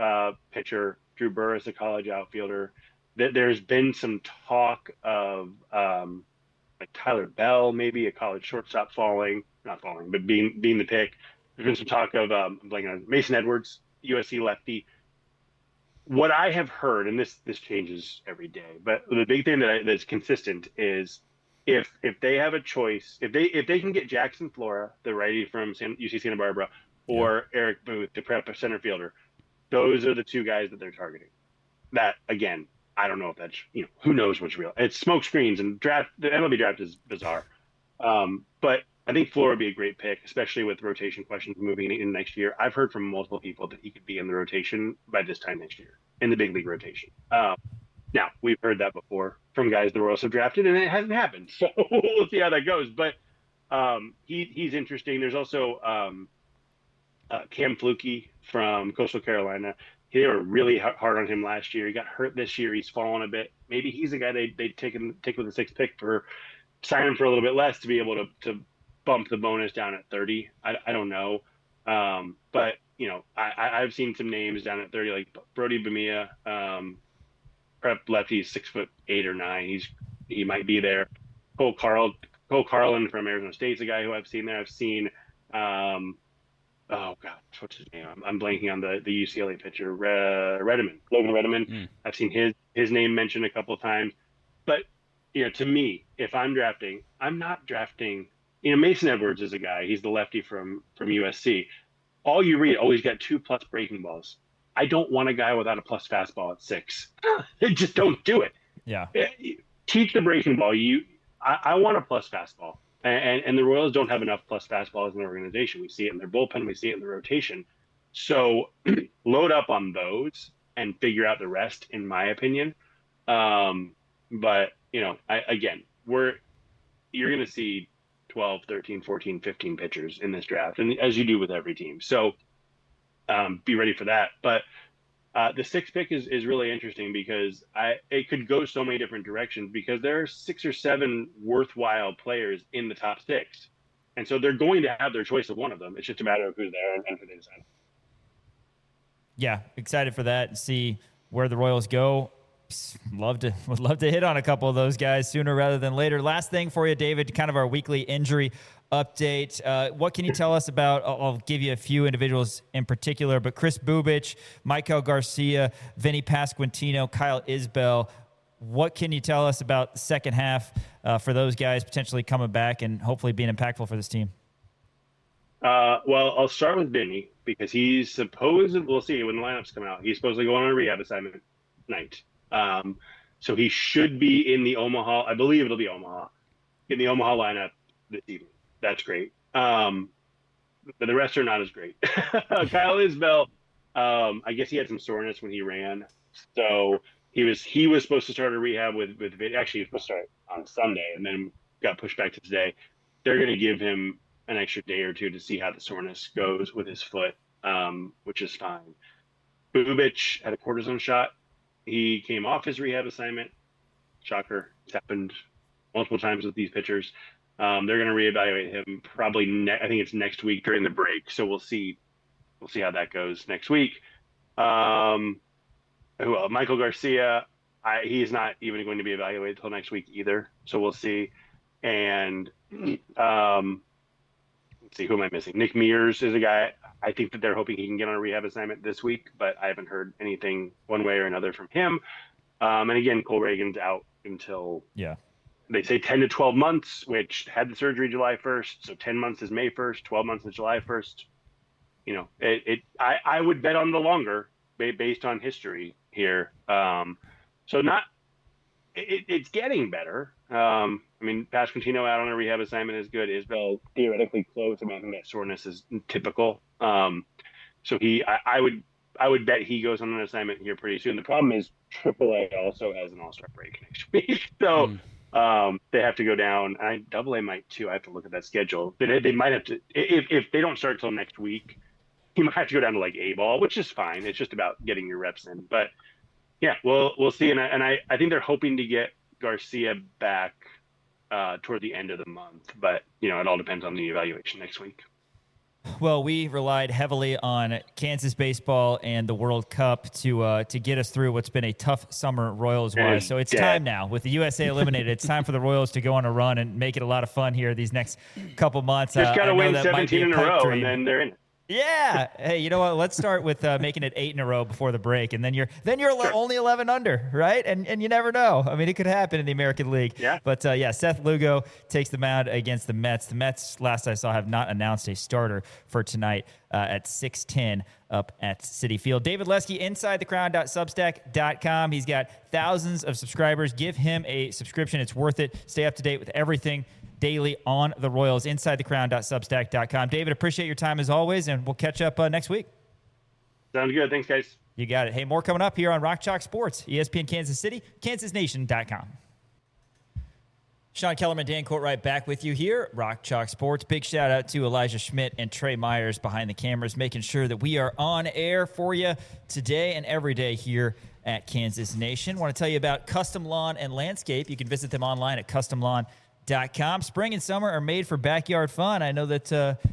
pitcher. Drew Burris, a college outfielder. There's been some talk of like Tyler Bell, maybe a college shortstop not falling, but being the pick. There's been some talk of Mason Edwards, USC lefty. What I have heard, and this changes every day, but the big thing that's consistent is if they have a choice, if they can get Jackson Flora, the righty from UC Santa Barbara, or Eric Booth, the prep center fielder, those are the 2 guys that they're targeting. That, again, I don't know if that's, who knows what's real. It's smoke screens, and the MLB draft is bizarre. But I think Flora would be a great pick, especially with rotation questions moving in next year. I've heard from multiple people that he could be in the rotation by this time next year, in the big league rotation. Now, we've heard that before from guys the Royals have drafted, and it hasn't happened. So we'll see how that goes. But he's interesting. There's also Cam Fluke from Coastal Carolina. They were really hard on him last year. He got hurt this year. He's fallen a bit. Maybe he's a guy they'd take with the 6th pick sign him for a little bit less to be able to bump the bonus down at 30. I don't know. But, I've seen some names down at 30, like Brody Bamia, prep lefty, 6'8" or 9. He might be there. Cole Carlin from Arizona State's a guy who I've seen there. I've seen, oh God, what's his name? I'm blanking on the UCLA pitcher, Logan Redeman. I've seen his name mentioned a couple of times. But, to me, if I'm drafting, I'm not drafting. Mason Edwards is a guy. He's the lefty from USC. All you read, he's got 2+ breaking balls. I don't want a guy without a plus fastball at 6. Just don't do it. Yeah. Teach the breaking ball. I want a plus fastball. And the Royals don't have enough plus fastballs in the organization. We see it in their bullpen. We see it in the rotation. So load up on those and figure out the rest, in my opinion. But, you're going to see 12, 13, 14, 15 pitchers in this draft, and as you do with every team. So be ready for that. But the 6th pick is really interesting because it could go so many different directions because there are 6 or 7 worthwhile players in the top 6. And so they're going to have their choice of one of them. It's just a matter of who's there and who they decide. Yeah, excited for that and see where the Royals go. Would love to hit on a couple of those guys sooner rather than later. Last thing for you, David, kind of our weekly injury update. What can you tell us about? I'll give you a few individuals in particular, but Chris Bubich, Michael Garcia, Vinny Pasquantino, Kyle Isbell. What can you tell us about the second half for those guys potentially coming back and hopefully being impactful for this team? Well, I'll start with Vinny because he's we'll see when the lineups come out. He's supposed to go on a rehab assignment tonight. So he should be in the Omaha. I believe it'll be Omaha in the Omaha lineup this evening. That's great. But the rest are not as great. Kyle Isbell, I guess he had some soreness when he ran. So he was supposed to start a rehab with actually he was supposed to start on Sunday and then got pushed back to today. They're going to give him an extra day or two to see how the soreness goes with his foot, which is fine. Bubich had a cortisone shot. He came off his rehab assignment, Shocker. It's happened multiple times with these pitchers. They're going to reevaluate him probably. I think it's next week during the break. So we'll see. We'll see how that goes next week. Who else? Michael Garcia. He's not even going to be evaluated until next week either. So we'll see. And let's see, who am I missing? Nick Mears is a guy. I think that they're hoping he can get on a rehab assignment this week, but I haven't heard anything one way or another from him. And again, Cole Reagan's out until they say 10 to 12 months, which had the surgery July 1st. So 10 months is May 1st, 12 months is July 1st. You know, I would bet on the longer based on history here. So it's getting better. I mean, Pasquantino out on a rehab assignment is good. Isbell theoretically close. I mean, I think that soreness is typical. So I would bet he goes on an assignment here pretty soon. The problem is AAA also has an All-Star break next week. So they have to go down. AA might too. I have to look at that schedule. They might have to, if they don't start till next week, he might have to go down to like A-ball, which is fine. It's just about getting your reps in. But yeah, we'll see. And I think they're hoping to get Garcia back toward the end of the month. But, you know, it all depends on the evaluation next week. Well, we relied heavily on Kansas baseball and the World Cup to get us through what's been a tough summer Royals-wise. So it's time now. With the USA eliminated, it's time for the Royals to go on a run and make it a lot of fun here these next couple months. Just got to win 17 in a row, and then they're in it. Yeah. Hey, you know what? Let's start with making it 8 in a row before the break, and then you're sure. Only 11 under, right? And you never know. I mean, it could happen in the American League. Yeah. But Seth Lugo takes the mound against the Mets. The Mets, last I saw, have not announced a starter for tonight at 6:10 up at Citi Field. David Lesky, InsideTheCrown.substack.com. He's got thousands of subscribers. Give him a subscription. It's worth it. Stay up to date with everything daily on the Royals. InsideTheCrown.substack.com. David, appreciate your time as always, and we'll catch up next week. Sounds good. Thanks, guys. You got it. Hey, more coming up here on Rock Chalk Sports, ESPN Kansas City, KansasNation.com. Sean Kellerman, Dan Courtwright back with you here, Rock Chalk Sports. Big shout out to Elijah Schmidt and Trey Myers behind the cameras, making sure that we are on air for you today and every day here at Kansas Nation. Want to tell you about Custom Lawn and Landscape. You can visit them online at customlawn.com. Spring and summer are made for backyard fun. I know that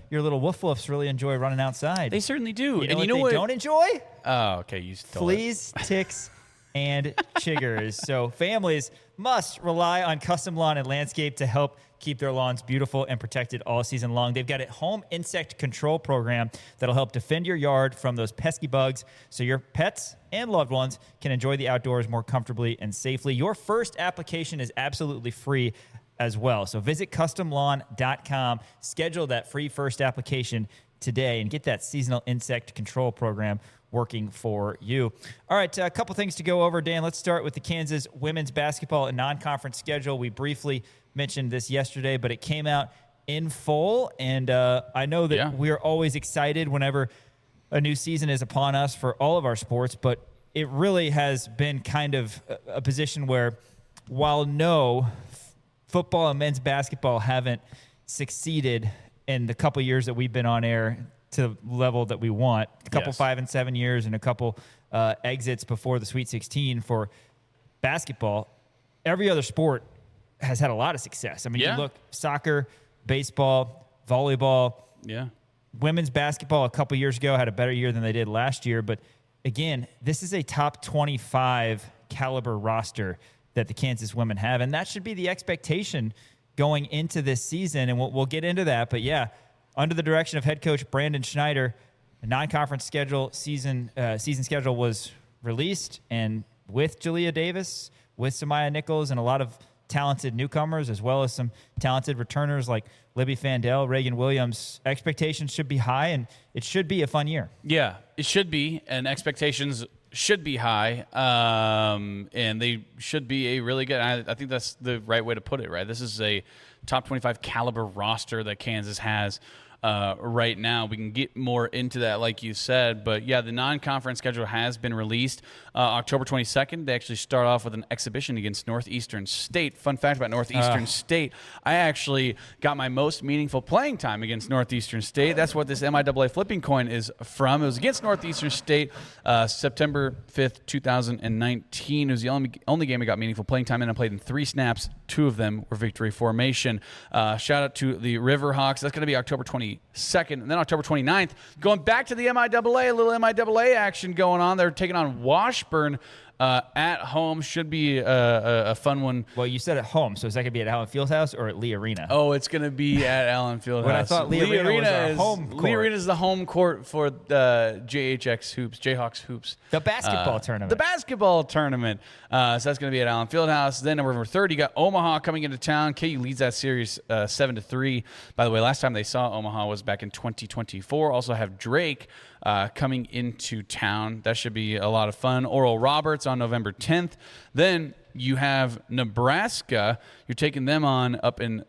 your little woof-woofs really enjoy running outside. They certainly do. You know what they don't enjoy? Oh, okay. You stole Fleas, ticks, and chiggers. So families must rely on Custom Lawn and Landscape to help keep their lawns beautiful and protected all season long. They've got a home insect control program that'll help defend your yard from those pesky bugs so your pets and loved ones can enjoy the outdoors more comfortably and safely. Your first application is absolutely free as well. So visit customlawn.com, schedule that free first application today, and get that seasonal insect control program working for you. All right, a couple things to go over, Dan. Let's start with the Kansas women's basketball and non-conference schedule. We briefly mentioned this yesterday, but it came out in full, and I know that we're always excited whenever a new season is upon us for all of our sports, but it really has been kind of a position where while football and men's basketball haven't succeeded in the couple years that we've been on air to the level that we want. A couple 5 and 7 years and a couple exits before the Sweet 16 for basketball. Every other sport has had a lot of success. I mean, you look, soccer, baseball, volleyball. Yeah. Women's basketball a couple years ago had a better year than they did last year. But again, this is a top 25 caliber roster that the Kansas women have, and that should be the expectation going into this season, and we'll get into that. But yeah, under the direction of head coach Brandon Schneider, the non-conference season schedule was released, and with Jalea Davis, with Samaya Nichols, and a lot of talented newcomers, as well as some talented returners like Libby Fandel, Reagan Williams, expectations should be high, and it should be a fun year. Yeah, it should be, and expectations should be high, and they should be a really good. I think that's the right way to put it. Right, this is a top 25 caliber roster that Kansas has. right now. We can get more into that, like you said. But, yeah, the non-conference schedule has been released. October 22nd, they actually start off with an exhibition against Northeastern State. Fun fact about Northeastern State, I actually got my most meaningful playing time against Northeastern State. That's what this MIAA flipping coin is from. It was against Northeastern State, September 5th, 2019. It was the only game I got meaningful playing time in. I played in 3 snaps. 2 of them were victory formation. Shout out to the Riverhawks. That's going to be October 22nd. And then October 29th, going back to the MIAA, a little MIAA action going on. They're taking on Washburn at home. Should be a fun one. Well, you said at home, so is that going to be at Allen Fieldhouse or at Lee Arena? Oh, it's going to be at Allen Fieldhouse. But I thought Lee Arena was our home court. Lee Arena is the home court for the Jayhawks hoops. The basketball tournament. The basketball tournament. So that's going to be at Allen Fieldhouse. Then November 3rd, you got Omaha coming into town. KU leads that series 7-3. By the way, last time they saw Omaha was back in 2024. Also have Drake coming into town. That should be a lot of fun. Oral Roberts on November 10th. Then you have Nebraska. You're taking them on up in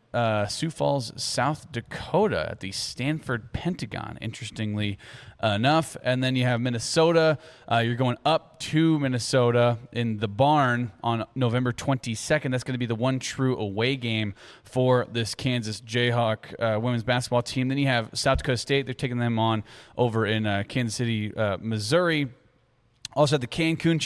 Sioux Falls, South Dakota at the Stanford Pentagon, interestingly enough. And then you have Minnesota. You're going up to Minnesota in the Barn on November 22nd. That's going to be the one true away game for this Kansas Jayhawk women's basketball team. Then you have South Dakota State. They're taking them on over in Kansas City, Missouri. Also, the Cancun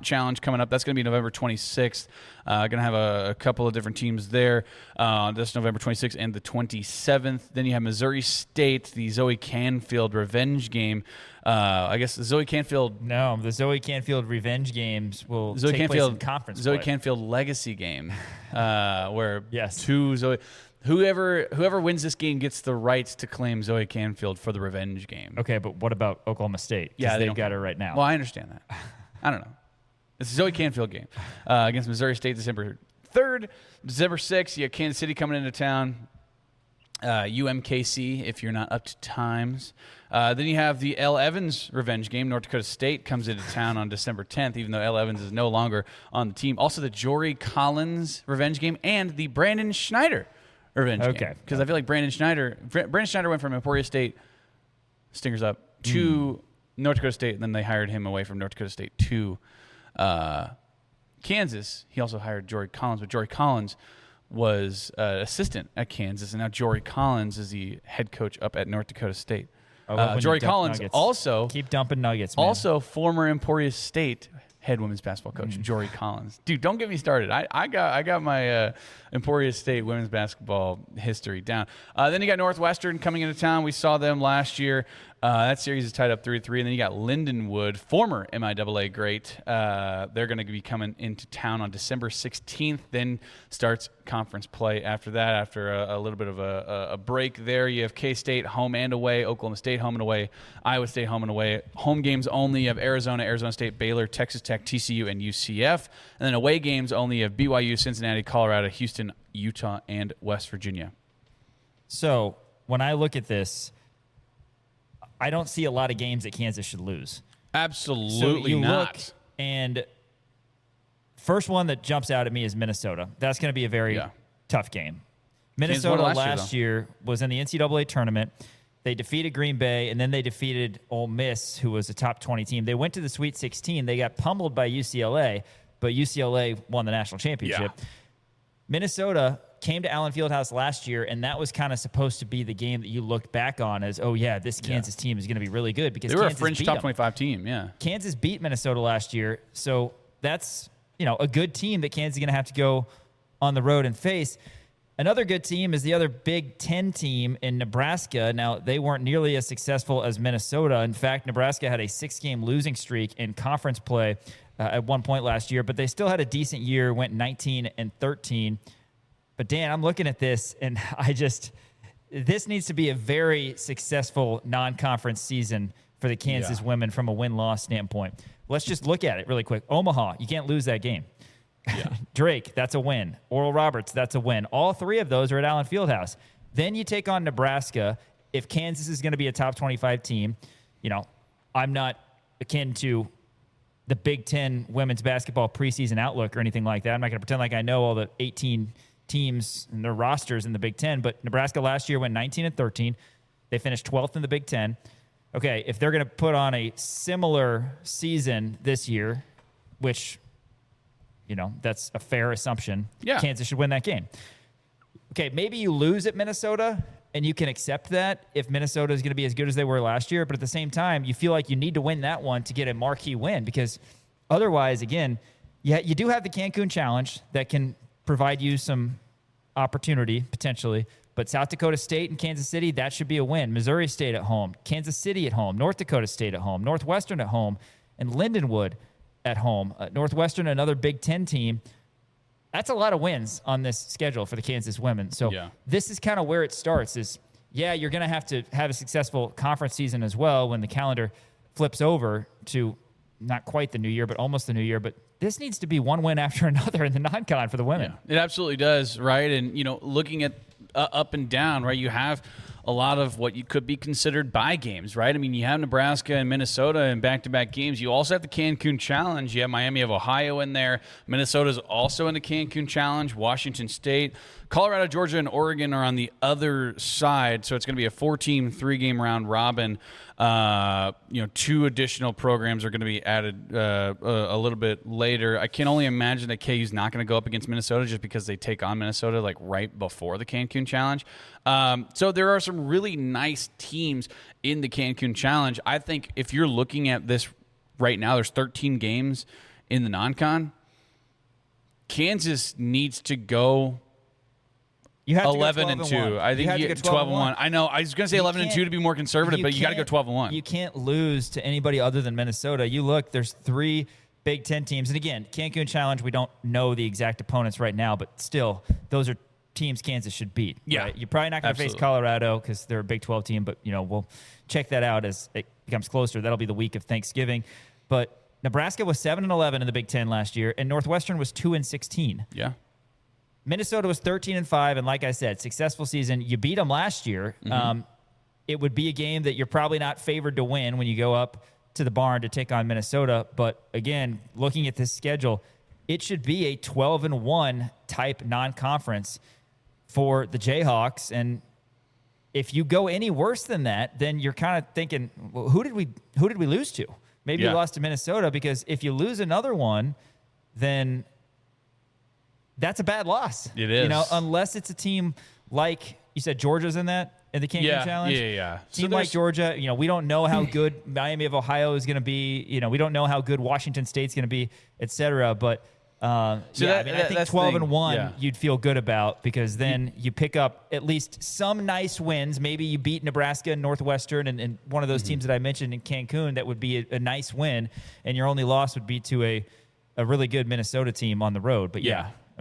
Challenge coming up. That's going to be November 26th. Going to have a couple of different teams there. This November 26th and the 27th. Then you have Missouri State, the Zoe Canfield revenge game. I guess Zoe Canfield. No, the Zoe Canfield revenge games will take place in conference Zoe play. Canfield legacy game, where Yes. 2 Zoe. Whoever wins this game gets the right to claim Zoe Canfield for the revenge game. Okay, but what about Oklahoma State? 'Cause Yeah, they've got her right now. Well, I understand that. I don't know. It's a Zoe Canfield game against Missouri State, December 3rd. December 6th, you have Kansas City coming into town. UMKC, if you're not up to times. Then you have the L. Evans revenge game. North Dakota State comes into town on December 10th, even though L. Evans is no longer on the team. Also, the Jory Collins revenge game and the Brandon Schneider revenge game. Because I feel like Brandon Schneider went from Emporia State, Stingers up, to North Dakota State, and then they hired him away from North Dakota State to Kansas. He also hired Jory Collins, but Jory Collins was assistant at Kansas, and now Jory Collins is the head coach up at North Dakota State. Jory Collins nuggets. also Keep dumping nuggets, man. also former Emporia State head women's basketball coach, Jory Collins. Dude, don't get me started. I got my Emporia State women's basketball history down. Then you got Northwestern coming into town. We saw them last year. That series is tied up 3-3. And then you got Lindenwood, former MIAA great. They're going to be coming into town on December 16th. Then starts conference play after that. After a little bit of a break there, you have K-State home and away, Oklahoma State home and away, Iowa State home and away. Home games only of Arizona, Arizona State, Baylor, Texas Tech, TCU, and UCF. And then away games only of BYU, Cincinnati, Colorado, Houston, Utah, and West Virginia. So when I look at this, I don't see a lot of games that Kansas should lose. Absolutely so you not. Look, and first one that jumps out at me is Minnesota. That's going to be a very tough game. Minnesota last year was in the NCAA tournament. They defeated Green Bay, and then they defeated Ole Miss, who was a top 20 team. They went to the Sweet 16. They got pummeled by UCLA, but UCLA won the national championship. Yeah. Minnesota came to Allen Fieldhouse last year, and that was kind of supposed to be the game that you looked back on as, oh, yeah, this Kansas team is going to be really good. Because they were Kansas a fringe top 25 team, yeah. Kansas beat Minnesota last year, so that's a good team that Kansas is going to have to go on the road and face. Another good team is the other Big Ten team in Nebraska. Now, they weren't nearly as successful as Minnesota. In fact, Nebraska had a 6-game losing streak in conference play at one point last year, but they still had a decent year, went 19-13. But, Dan, I'm looking at this, and this needs to be a very successful non-conference season for the Kansas women from a win-loss standpoint. Let's just look at it really quick. Omaha, you can't lose that game. Yeah. Drake, that's a win. Oral Roberts, that's a win. All three of those are at Allen Fieldhouse. Then you take on Nebraska. If Kansas is going to be a top 25 team, I'm not akin to the Big Ten women's basketball preseason outlook or anything like that. I'm not going to pretend like I know all the 18 teams and their rosters in the Big Ten, but Nebraska last year went 19-13. They finished 12th in the Big Ten. Okay, if they're going to put on a similar season this year, which, that's a fair assumption, Kansas should win that game. Okay, maybe you lose at Minnesota, and you can accept that if Minnesota is going to be as good as they were last year. But at the same time, you feel like you need to win that one to get a marquee win, because otherwise, again, you do have the Cancun Challenge that can provide you some opportunity, potentially. But South Dakota State and Kansas City, that should be a win. Missouri State at home, Kansas City at home, North Dakota State at home, Northwestern at home, and Lindenwood at home. Northwestern, another Big Ten team. That's a lot of wins on this schedule for the Kansas women. So this is kind of where it starts is, you're going to have a successful conference season as well when the calendar flips over to not quite the new year, but almost the new year. But this needs to be one win after another in the non-con for the women. Yeah, it absolutely does, right? And, looking at up and down, right, you have a lot of what you could be considered bye games, right? I mean, you have Nebraska and Minnesota in back-to-back games. You also have the Cancun Challenge. You have Miami of Ohio in there. Minnesota's also in the Cancun Challenge. Washington State. Colorado, Georgia, and Oregon are on the other side, so it's going to be a 4-team, 3-game round robin. 2 additional programs are going to be added a little bit later. I can only imagine that KU's not going to go up against Minnesota just because they take on Minnesota like right before the Cancun Challenge. So there are some really nice teams in the Cancun Challenge. I think if you're looking at this right now, there's 13 games in the non-con. Kansas needs to go 11-2. I think you 12-1. I know. I was going to say 11-2 to be more conservative, but you got to go 12-1. You can't lose to anybody other than Minnesota. You look, there's 3 Big Ten teams, and again, Cancun Challenge. We don't know the exact opponents right now, but still, those are teams Kansas should beat. Yeah, right? You're probably not going to face Colorado because they're a Big 12 team, but we'll check that out as it becomes closer. That'll be the week of Thanksgiving. But Nebraska was 7-11 in the Big Ten last year, and Northwestern was 2-16. Yeah. Minnesota was 13-5, and like I said, successful season. You beat them last year. Mm-hmm. It would be a game that you're probably not favored to win when you go up to the barn to take on Minnesota. But again, looking at this schedule, it should be a 12-1 type non-conference for the Jayhawks. And if you go any worse than that, then you're kind of thinking, well, who did we lose to? Maybe you lost to Minnesota, because if you lose another one, then that's a bad loss. It is. Unless it's a team like you said, Georgia's in the Cancun Challenge. Yeah. Team like Georgia, we don't know how good Miami of Ohio is going to be. We don't know how good Washington State's going to be, et cetera. But I think 12-1 you'd feel good about, because then you pick up at least some nice wins. Maybe you beat Nebraska and Northwestern and one of those teams that I mentioned in Cancun. That would be a nice win, and your only loss would be to a really good Minnesota team on the road. But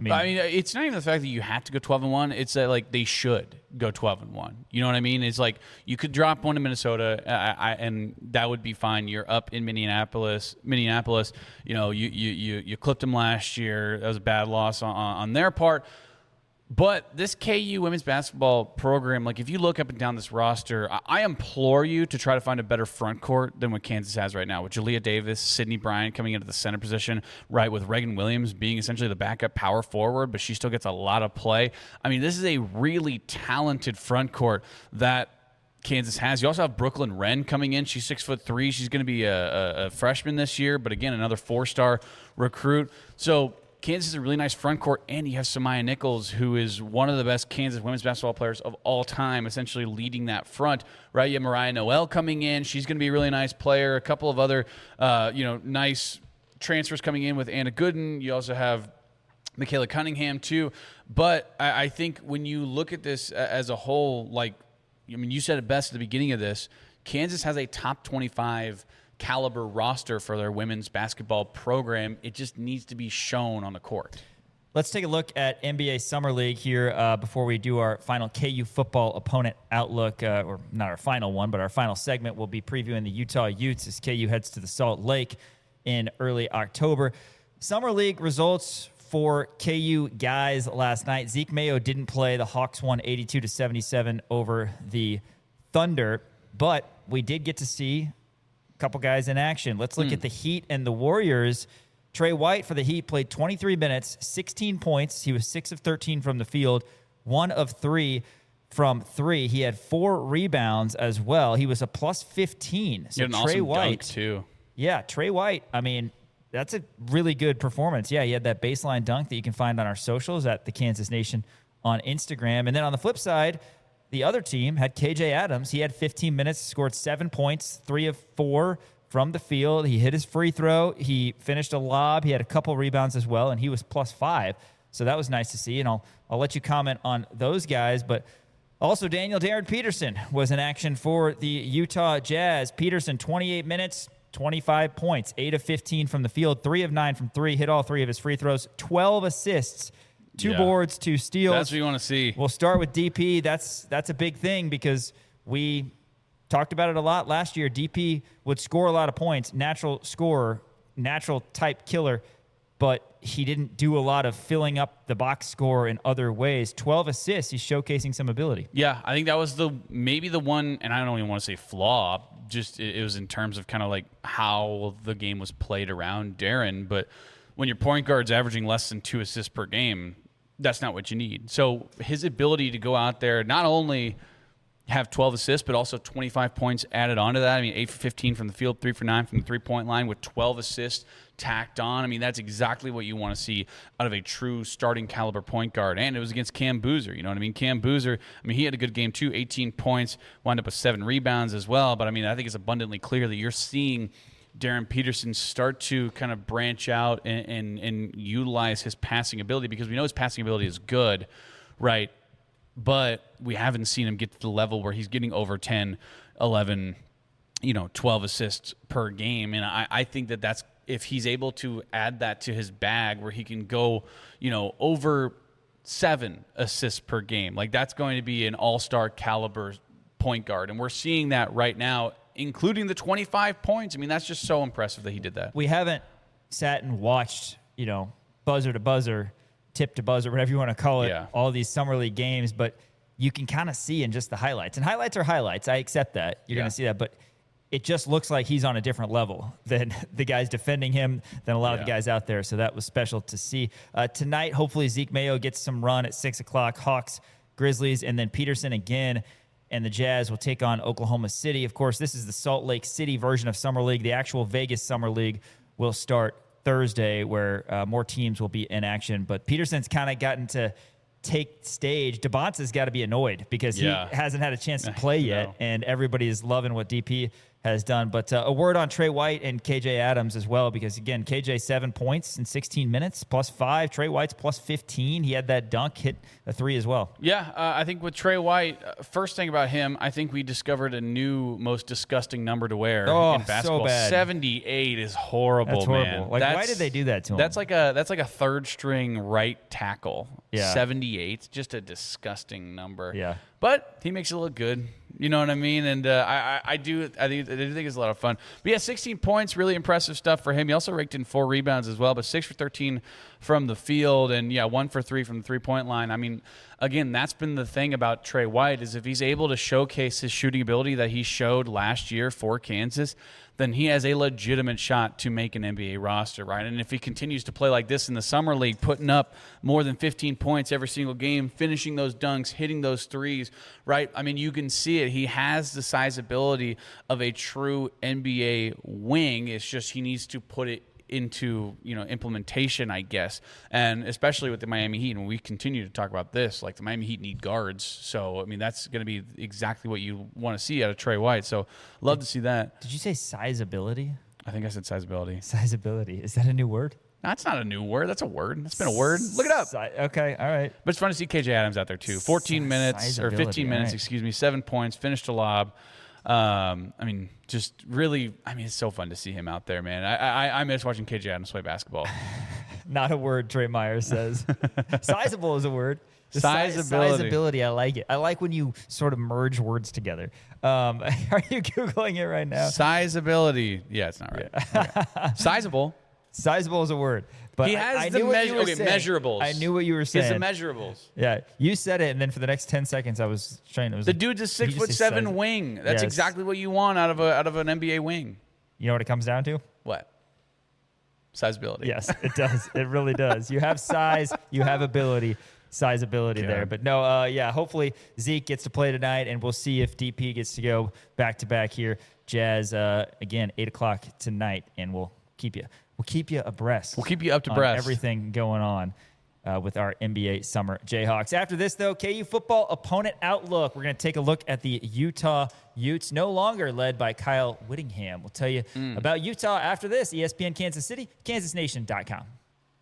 I mean, it's not even the fact that you have to go 12-1. It's that they should go 12-1. You know what I mean? It's like you could drop one to Minnesota, and that would be fine. You're up in Minneapolis. You clipped them last year. That was a bad loss on their part. But this KU women's basketball program, if you look up and down this roster, I implore you to try to find a better front court than what Kansas has right now, with Jalea Davis, Sydney Bryant coming into the center position, right, with Reagan Williams being essentially the backup power forward, but she still gets a lot of play. I mean, this is a really talented front court that Kansas has. You also have Brooklyn Wren coming in. She's 6'3". She's going to be a freshman this year, but again, another 4-star recruit. So Kansas is a really nice front court, and you have Samaya Nichols, who is one of the best Kansas women's basketball players of all time, essentially leading that front, right? You have Mariah Noel coming in. She's going to be a really nice player. A couple of other, nice transfers coming in with Anna Gooden. You also have Michaela Cunningham, too. But I think when you look at this as a whole, you said it best at the beginning of this, Kansas has a top 25 caliber roster for their women's basketball program. It just needs to be shown on the court. Let's take a look at NBA Summer League here before we do our final KU football opponent outlook, or not our final one, but our final segment. We'll be previewing the Utah Utes as KU heads to the Salt Lake in early October. Summer League results for KU guys last night. Zeke Mayo didn't play. The Hawks won 82-77 over the Thunder, but we did get to see couple guys in action. Let's look at the Heat and the Warriors. Trey White for the Heat played 23 minutes, 16 points. He was 6 of 13 from the field, 1 of 3 from 3. He had 4 rebounds as well. He was a plus 15. So He had an Trey awesome White, dunk, too. Yeah, Trey White, I mean, that's a really good performance. Yeah, he had that baseline dunk that you can find on our socials at the Kansas Nation on Instagram. And then on the flip side, the other team had KJ Adams. He had 15 minutes, scored 7 points, 3 of 4 from the field. He hit his free throw. He finished a lob. He had a couple rebounds as well, and he was plus 5. So that was nice to see. And I'll let you comment on those guys. But also, Darren Peterson was in action for the Utah Jazz. Peterson, 28 minutes, 25 points, 8 of 15 from the field, 3 of 9 from 3, hit all 3 of his free throws, 12 assists, 2 boards, 2 steals. That's what you want to see. We'll start with DP. That's a big thing because we talked about it a lot last year. DP would score a lot of points, natural scorer, natural type killer, but he didn't do a lot of filling up the box score in other ways. 12 assists, he's showcasing some ability. Yeah, I think that was maybe the one, and I don't even want to say flaw, just it was in terms of kind of like how the game was played around Darren. But when your point guard's averaging less than 2 assists per game, that's not what you need. So his ability to go out there, not only have 12 assists, but also 25 points added onto that. I mean, 8 for 15 from the field, 3 for 9 from the three-point line with 12 assists tacked on. I mean, that's exactly what you want to see out of a true starting caliber point guard. And it was against Cam Boozer. You know what I mean? Cam Boozer, I mean, he had a good game too, 18 points, wound up with 7 rebounds as well. But I mean, I think it's abundantly clear that you're seeing Darren Peterson start to kind of branch out and utilize his passing ability, because we know his passing ability is good, right? But we haven't seen him get to the level where he's getting over 10, 11, 12 assists per game. And I think that's, if he's able to add that to his bag where he can go, over 7 assists per game, like that's going to be an all-star caliber point guard. And we're seeing that right now, including the 25 points. I mean, that's just so impressive that he did that. We haven't sat and watched, buzzer to buzzer, tip to buzzer, whatever you want to call it, all these summer league games, but you can kind of see in just the highlights. And highlights are highlights. I accept that. You're going to see that. But it just looks like he's on a different level than the guys defending him, than a lot of the guys out there. So that was special to see. Tonight, hopefully Zeke Mayo gets some run at 6 o'clock. Hawks, Grizzlies, and then Peterson again. And the Jazz will take on Oklahoma City. Of course, this is the Salt Lake City version of Summer League. The actual Vegas Summer League will start Thursday, where more teams will be in action. But Peterson's kind of gotten to take stage. DeBonce's got to be annoyed because he hasn't had a chance to play yet, and everybody is loving what DP has done. But a word on Trey White and KJ Adams as well, because, again, KJ 7 points in 16 minutes, plus 5. Trey White's plus 15. He had that dunk, hit a 3 as well. Yeah, I think with Trey White, first thing about him, I think we discovered a new most disgusting number to wear in basketball. So bad. 78 is horrible, That's horrible. man. Like, why did they do that to him? That's like a third string right tackle. Yeah. 78, just a disgusting number. Yeah. But he makes it look good. You know what I mean? And I do think it's a lot of fun. But yeah, 16 points, really impressive stuff for him. He also raked in 4 rebounds as well, but 6 for 13 from the field, and 1 for 3 from the three-point line. I mean, again, that's been the thing about Trey White, is if he's able to showcase his shooting ability that he showed last year for Kansas, then he has a legitimate shot to make an NBA roster, right? And if he continues to play like this in the Summer League, putting up more than 15 points every single game, finishing those dunks, hitting those threes, right? I mean, you can see it. He has the sizeability of a true NBA wing. It's just he needs to put it into implementation, I guess, and especially with the Miami Heat. And we continue to talk about this, like the Miami Heat need guards, so I mean that's going to be exactly what you want to see out of Trey White. So love to see that. Did you say sizeability? I think I said sizeability. Sizeability, is that a new word? That's not a new word. That's a word. That's been a word. Look it up. Okay, all right. But it's fun to see KJ Adams out there too. 14 minutes or 15 minutes, excuse me, 7 points, finished a lob. I mean, just really, it's so fun to see him out there, man. I miss watching KJ Adams play basketball. Not a word, Trey Myers says. Sizable is a word. Sizeability. I like it. I like when you sort of merge words together. Are you Googling it right now? Sizeability. Yeah, it's not right. Okay. Sizable. Sizable is a word. But he has I knew what you were saying. Measurables. I knew what you were saying. His measurables. Yeah, you said it, and then for the next 10 seconds, I was trying to. The dude's a 6'7" wing. That's exactly what you want out of an NBA wing. You know what it comes down to? What? Sizeability. Yes, it does. It really does. You have size, you have ability. sizability there. But no, hopefully Zeke gets to play tonight, and we'll see if DP gets to go back-to-back here. Jazz, again, 8 o'clock tonight, and we'll keep you abreast. We'll keep you up to on breast. everything going on with our NBA Summer Jayhawks. After this, though, KU football opponent outlook. We're going to take a look at the Utah Utes, no longer led by Kyle Whittingham. We'll tell you about Utah after this. ESPN Kansas City, kansasnation.com.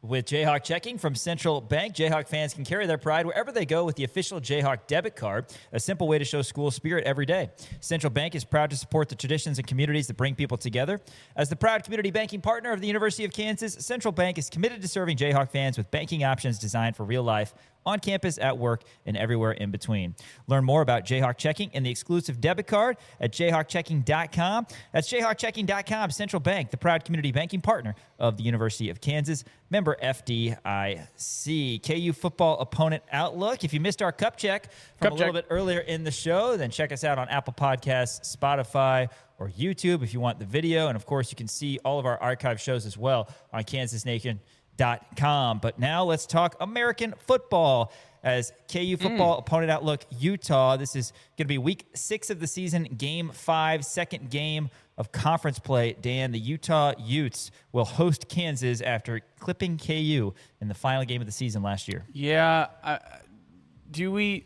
With Jayhawk checking from Central Bank, Jayhawk fans can carry their pride wherever they go with the official Jayhawk debit card, a simple way to show school spirit every day. Central Bank is proud to support the traditions and communities that bring people together. As the proud community banking partner of the University of Kansas, Central Bank is committed to serving Jayhawk fans with banking options designed for real life, on campus, at work, and everywhere in between. Learn more about Jayhawk Checking and the exclusive debit card at jayhawkchecking.com. That's jayhawkchecking.com. Central Bank, the proud community banking partner of the University of Kansas, member FDIC. KU football opponent outlook. If you missed our cup check from a little bit earlier in the show, then check us out on Apple Podcasts, Spotify, or YouTube if you want the video. And, of course, you can see all of our archive shows as well on kansasnation.com. But now let's talk American football as KU football opponent outlook Utah. This is going to be week 6 of the season, game 5, second game of conference play. Dan, the Utah Utes will host Kansas after clipping KU in the final game of the season last year. Yeah.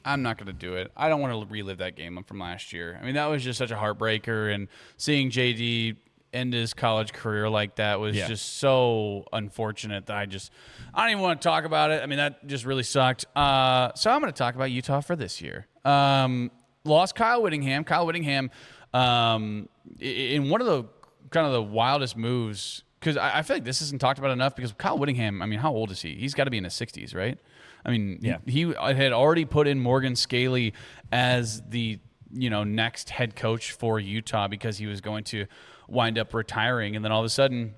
I'm not going to do it. I don't want to relive that game from last year. I mean, that was just such a heartbreaker, and seeing JD end his college career like that was just so unfortunate that I don't even want to talk about it. I mean, that just really sucked. So I'm going to talk about Utah for this year. Lost Kyle Whittingham. Kyle Whittingham, in one of the kind of the wildest moves, because I feel like this isn't talked about enough, because Kyle Whittingham, I mean, how old is he? He's got to be in his 60s, right? I mean, he had already put in Morgan Scaley as the next head coach for Utah, because he was going to wind up retiring, and then all of a sudden,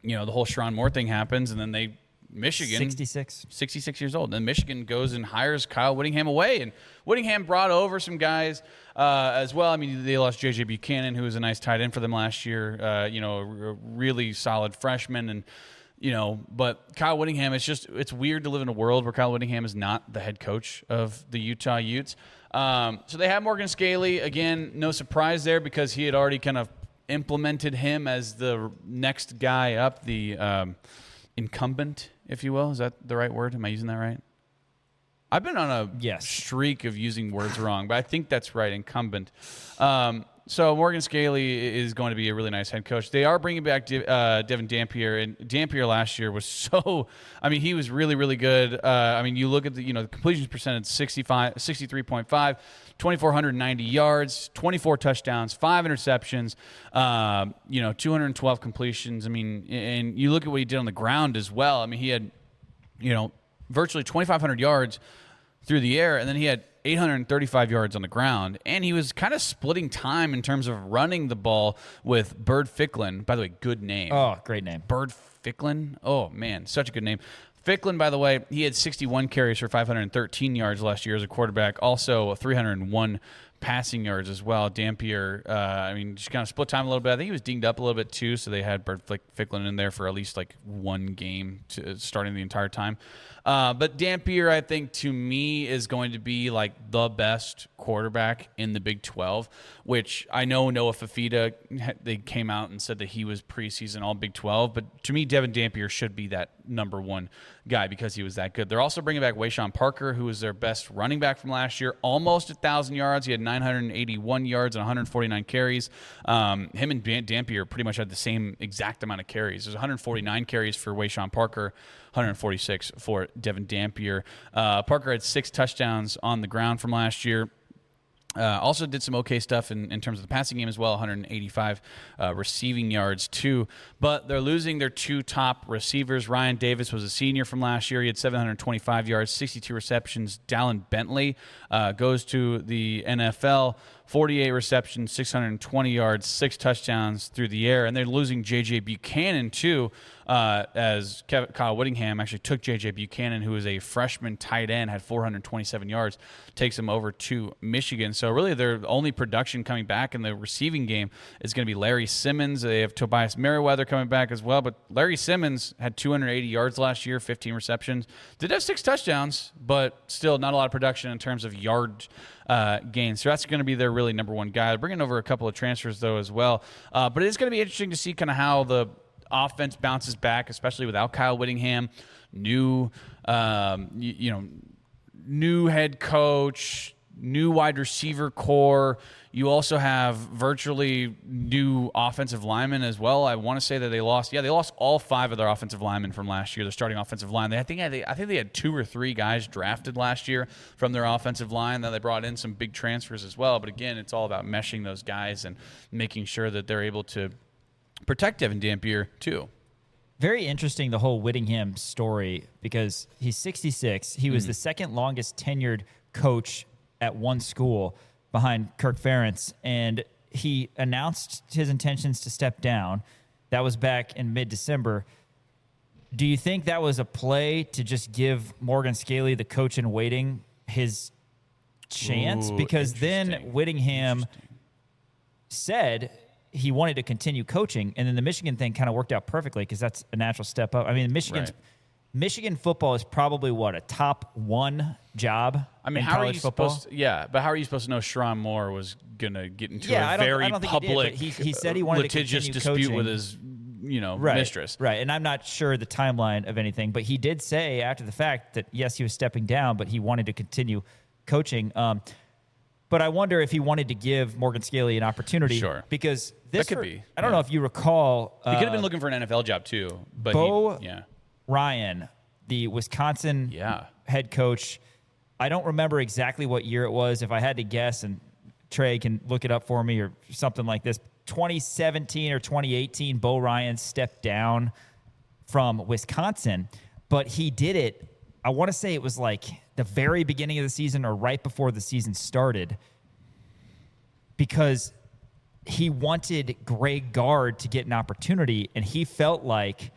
the whole Sherrone Moore thing happens, and then Michigan, 66 years old, and then Michigan goes and hires Kyle Whittingham away, and Whittingham brought over some guys as well. I mean, they lost J.J. Buchanan, who was a nice tight end for them last year, a really solid freshman, and but Kyle Whittingham, it's weird to live in a world where Kyle Whittingham is not the head coach of the Utah Utes. So they have Morgan Scaley. Again, no surprise there, because he had already kind of implemented him as the next guy up, the incumbent, if you will. Is that the right word? Am I using that right? I've been on a streak of using words wrong, but I think that's right, incumbent. So Morgan Scaley is going to be a really nice head coach. They are bringing back Devin Dampier, and Dampier last year was he was really, really good. You look at the completions percentage, 63.5, 2,490 yards, 24 touchdowns, 5 interceptions, 212 completions. And you look at what he did on the ground as well. He had, virtually 2,500 yards through the air, and then he had 835 yards on the ground, and he was kind of splitting time in terms of running the ball with Bird Ficklin. By the way, good name. Oh, great name. Bird Ficklin. Oh, man, such a good name. Ficklin, by the way, he had 61 carries for 513 yards last year as a quarterback, also 301 passing yards as well. Dampier, just kind of split time a little bit. I think he was dinged up a little bit too, so they had Bird Ficklin in there for at least like one game starting the entire time. But Dampier, I think, to me, is going to be like the best quarterback in the Big 12, which I know Noah Fafita, they came out and said that he was preseason all Big 12, but to me, Devin Dampier should be that number one guy because he was that good. They're also bringing back Wayshawn Parker, who was their best running back from last year, almost 1,000 yards. He had 981 yards and 149 carries. Him and Dampier pretty much had the same exact amount of carries. There's 149 carries for Wayshawn Parker, 146 for Devin Dampier. Parker had 6 touchdowns on the ground from last year. Also did some okay stuff in terms of the passing game as well, 185 receiving yards too. But they're losing their 2 top receivers. Ryan Davis was a senior from last year. He had 725 yards, 62 receptions. Dallin Bentley goes to the NFL 48 receptions, 620 yards, 6 touchdowns through the air. And they're losing J.J. Buchanan, too, as Kyle Whittingham actually took J.J. Buchanan, who is a freshman tight end, had 427 yards, takes him over to Michigan. So really their only production coming back in the receiving game is going to be Larry Simmons. They have Tobias Merriweather coming back as well. But Larry Simmons had 280 yards last year, 15 receptions. Did have 6 touchdowns, but still not a lot of production in terms of yard gains. So that's going to be their really number one guy. They're bringing over a couple of transfers, though, as well. But it's going to be interesting to see kind of how the offense bounces back, especially without Kyle Whittingham. New head coach, new wide receiver core. You also have virtually new offensive linemen as well. I want to say that they lost all 5 of their offensive linemen from last year, their starting offensive line. I think they had 2 or 3 guys drafted last year from their offensive line. Then they brought in some big transfers as well. But again, it's all about meshing those guys and making sure that they're able to protect Devin Dampier too. Very interesting, the whole Whittingham story, because he's 66. He was the second longest tenured coach at one school behind Kirk Ferentz, and he announced his intentions to step down. That was back in mid-December. Do you think that was a play to just give Morgan Scaley, the coach in waiting, his chance? Because then Whittingham said he wanted to continue coaching, and then the Michigan thing kind of worked out perfectly because that's a natural step up. I mean, Michigan football is probably a top 1 job. I mean, how are you supposed to, but how are you supposed to know Sherrone Moore was going to get into a very public, he said he wanted litigious to dispute coaching with his mistress. Right, and I'm not sure the timeline of anything, but he did say after the fact that, yes, he was stepping down, but he wanted to continue coaching. But I wonder if he wanted to give Morgan Scaley an opportunity. Sure. Because that could be. I don't know if you recall. He could have been looking for an NFL job too. But Bo Ryan, the Wisconsin head coach, I don't remember exactly what year it was. If I had to guess, and Trey can look it up for me or something like this, 2017 or 2018, Bo Ryan stepped down from Wisconsin. But he did it, I want to say it was like the very beginning of the season or right before the season started, because he wanted Greg Gard to get an opportunity, and he felt like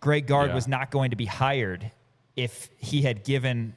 Greg Gard was not going to be hired if he had given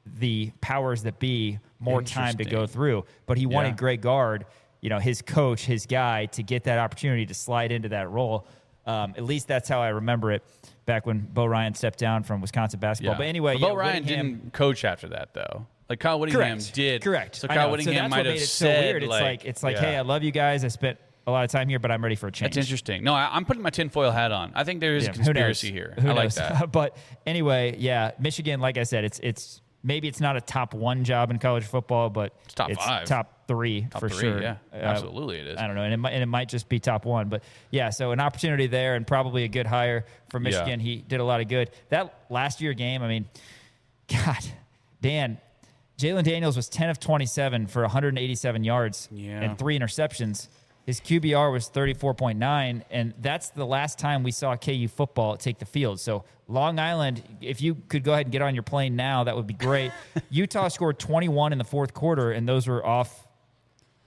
the powers that be more time to go through. But he wanted Greg Gard, his coach, his guy, to get that opportunity to slide into that role. At least that's how I remember it back when Bo Ryan stepped down from Wisconsin basketball. But anyway, Bo Ryan didn't coach after that, though. Like Kyle Whittingham did. Correct. So Kyle Whittingham might have said, it's like, hey, I love you guys. I spent a lot of time here, but I'm ready for a change. That's interesting. No, I'm putting my tinfoil hat on. I think there is a conspiracy here. Who I like knows? that. But anyway, Michigan, like I said, it's maybe it's not a top 1 job in college football, but it's top 5. Top 3 for sure. Yeah, absolutely it is. I don't know, and it might just be top 1, but so an opportunity there and probably a good hire for Michigan. He did a lot of good. That last year game, I mean, God, Dan, Jalen Daniels was 10 of 27 for 187 yards and 3 interceptions. His QBR was 34.9, and that's the last time we saw KU football take the field. So Long Island, if you could go ahead and get on your plane now, that would be great. Utah scored 21 in the fourth quarter, and those were off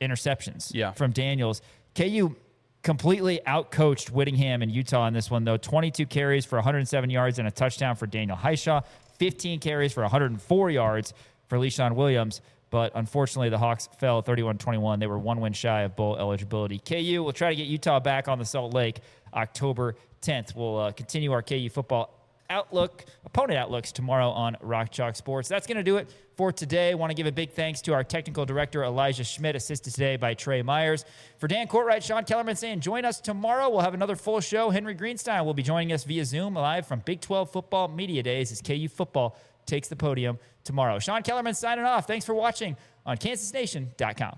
interceptions from Daniels. KU completely outcoached Whittingham and Utah in this one, though. 22 carries for 107 yards and a touchdown for Daniel Hishaw. 15 carries for 104 yards for Leshawn Williams. But unfortunately, the Hawks fell 31-21. They were 1 win shy of bowl eligibility. KU will try to get Utah back on the Salt Lake October 10th. We'll continue our KU football opponent outlooks tomorrow on Rock Chalk Sports. That's going to do it for today. I want to give a big thanks to our technical director, Elijah Schmidt, assisted today by Trey Myers. For Dan Courtwright, Sean Kellerman saying join us tomorrow. We'll have another full show. Henry Greenstein will be joining us via Zoom live from Big 12 Football Media Days as KU football takes the podium tomorrow. Sean Kellerman signing off. Thanks for watching on KansasNation.com.